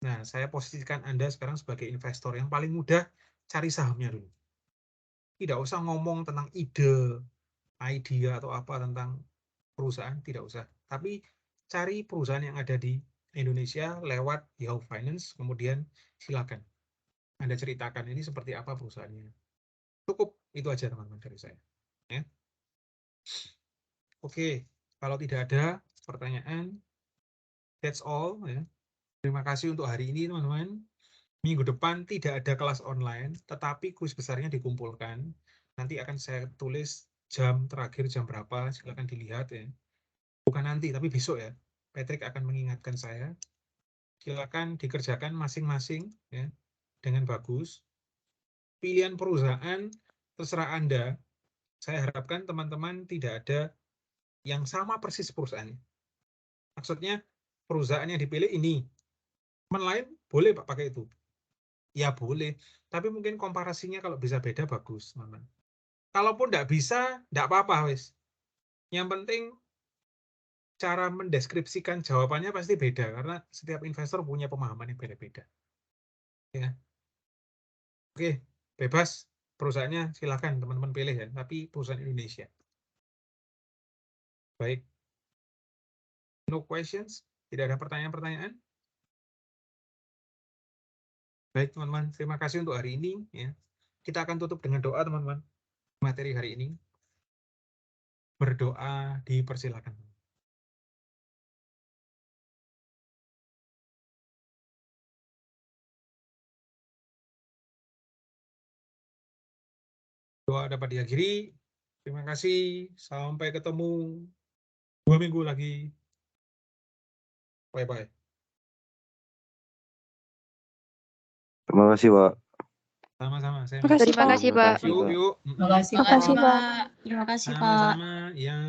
Speaker 1: Nah, saya posisikan Anda sekarang sebagai investor. Yang paling mudah, cari sahamnya dulu. Tidak usah ngomong tentang ide, idea atau apa tentang perusahaan, tidak usah. Tapi cari perusahaan yang ada di Indonesia lewat Yahoo Finance, kemudian silakan Anda ceritakan ini seperti apa perusahaannya. Cukup, itu aja teman-teman dari saya. Ya. Oke, kalau tidak ada pertanyaan, that's all. Ya. Terima kasih untuk hari ini teman-teman. Minggu depan tidak ada kelas online, tetapi kuis besarnya dikumpulkan. Nanti akan saya tulis jam terakhir jam berapa, silakan dilihat ya. Bukan nanti, tapi besok ya. Patrick akan mengingatkan saya. Silakan dikerjakan masing-masing ya, dengan bagus. Pilihan perusahaan terserah Anda. Saya harapkan teman-teman tidak ada yang sama persis perusahaannya. Maksudnya perusahaan yang dipilih ini, teman lain boleh Pak pakai itu. Ya boleh, tapi mungkin komparasinya kalau bisa beda bagus, teman-teman. Kalaupun tidak bisa, tidak apa-apa, wes. Yang penting cara mendeskripsikan jawabannya pasti beda karena setiap investor punya pemahaman yang beda-beda. Ya. Oke, bebas perusahaannya silakan teman-teman pilih ya, tapi perusahaan Indonesia. Baik. No questions? Tidak ada pertanyaan-pertanyaan? Baik, teman-teman. Terima kasih untuk hari ini ya. kita akan tutup dengan doa, teman-teman. Materi hari ini. Berdoa dipersilakan. Doa dapat diakhiri. Terima kasih. Sampai ketemu 2 minggu lagi. Bye-bye.
Speaker 6: Terima kasih, Pak.
Speaker 1: Sama-sama. Saya
Speaker 8: Terima kasih,
Speaker 3: Terima
Speaker 8: Pak.
Speaker 3: kasih, Pak.
Speaker 1: Yuk, yuk.
Speaker 9: Terima kasih,
Speaker 8: Terima kasih, Pak.
Speaker 9: Pak. Terima kasih, Pak.
Speaker 1: Sama-sama. Ya.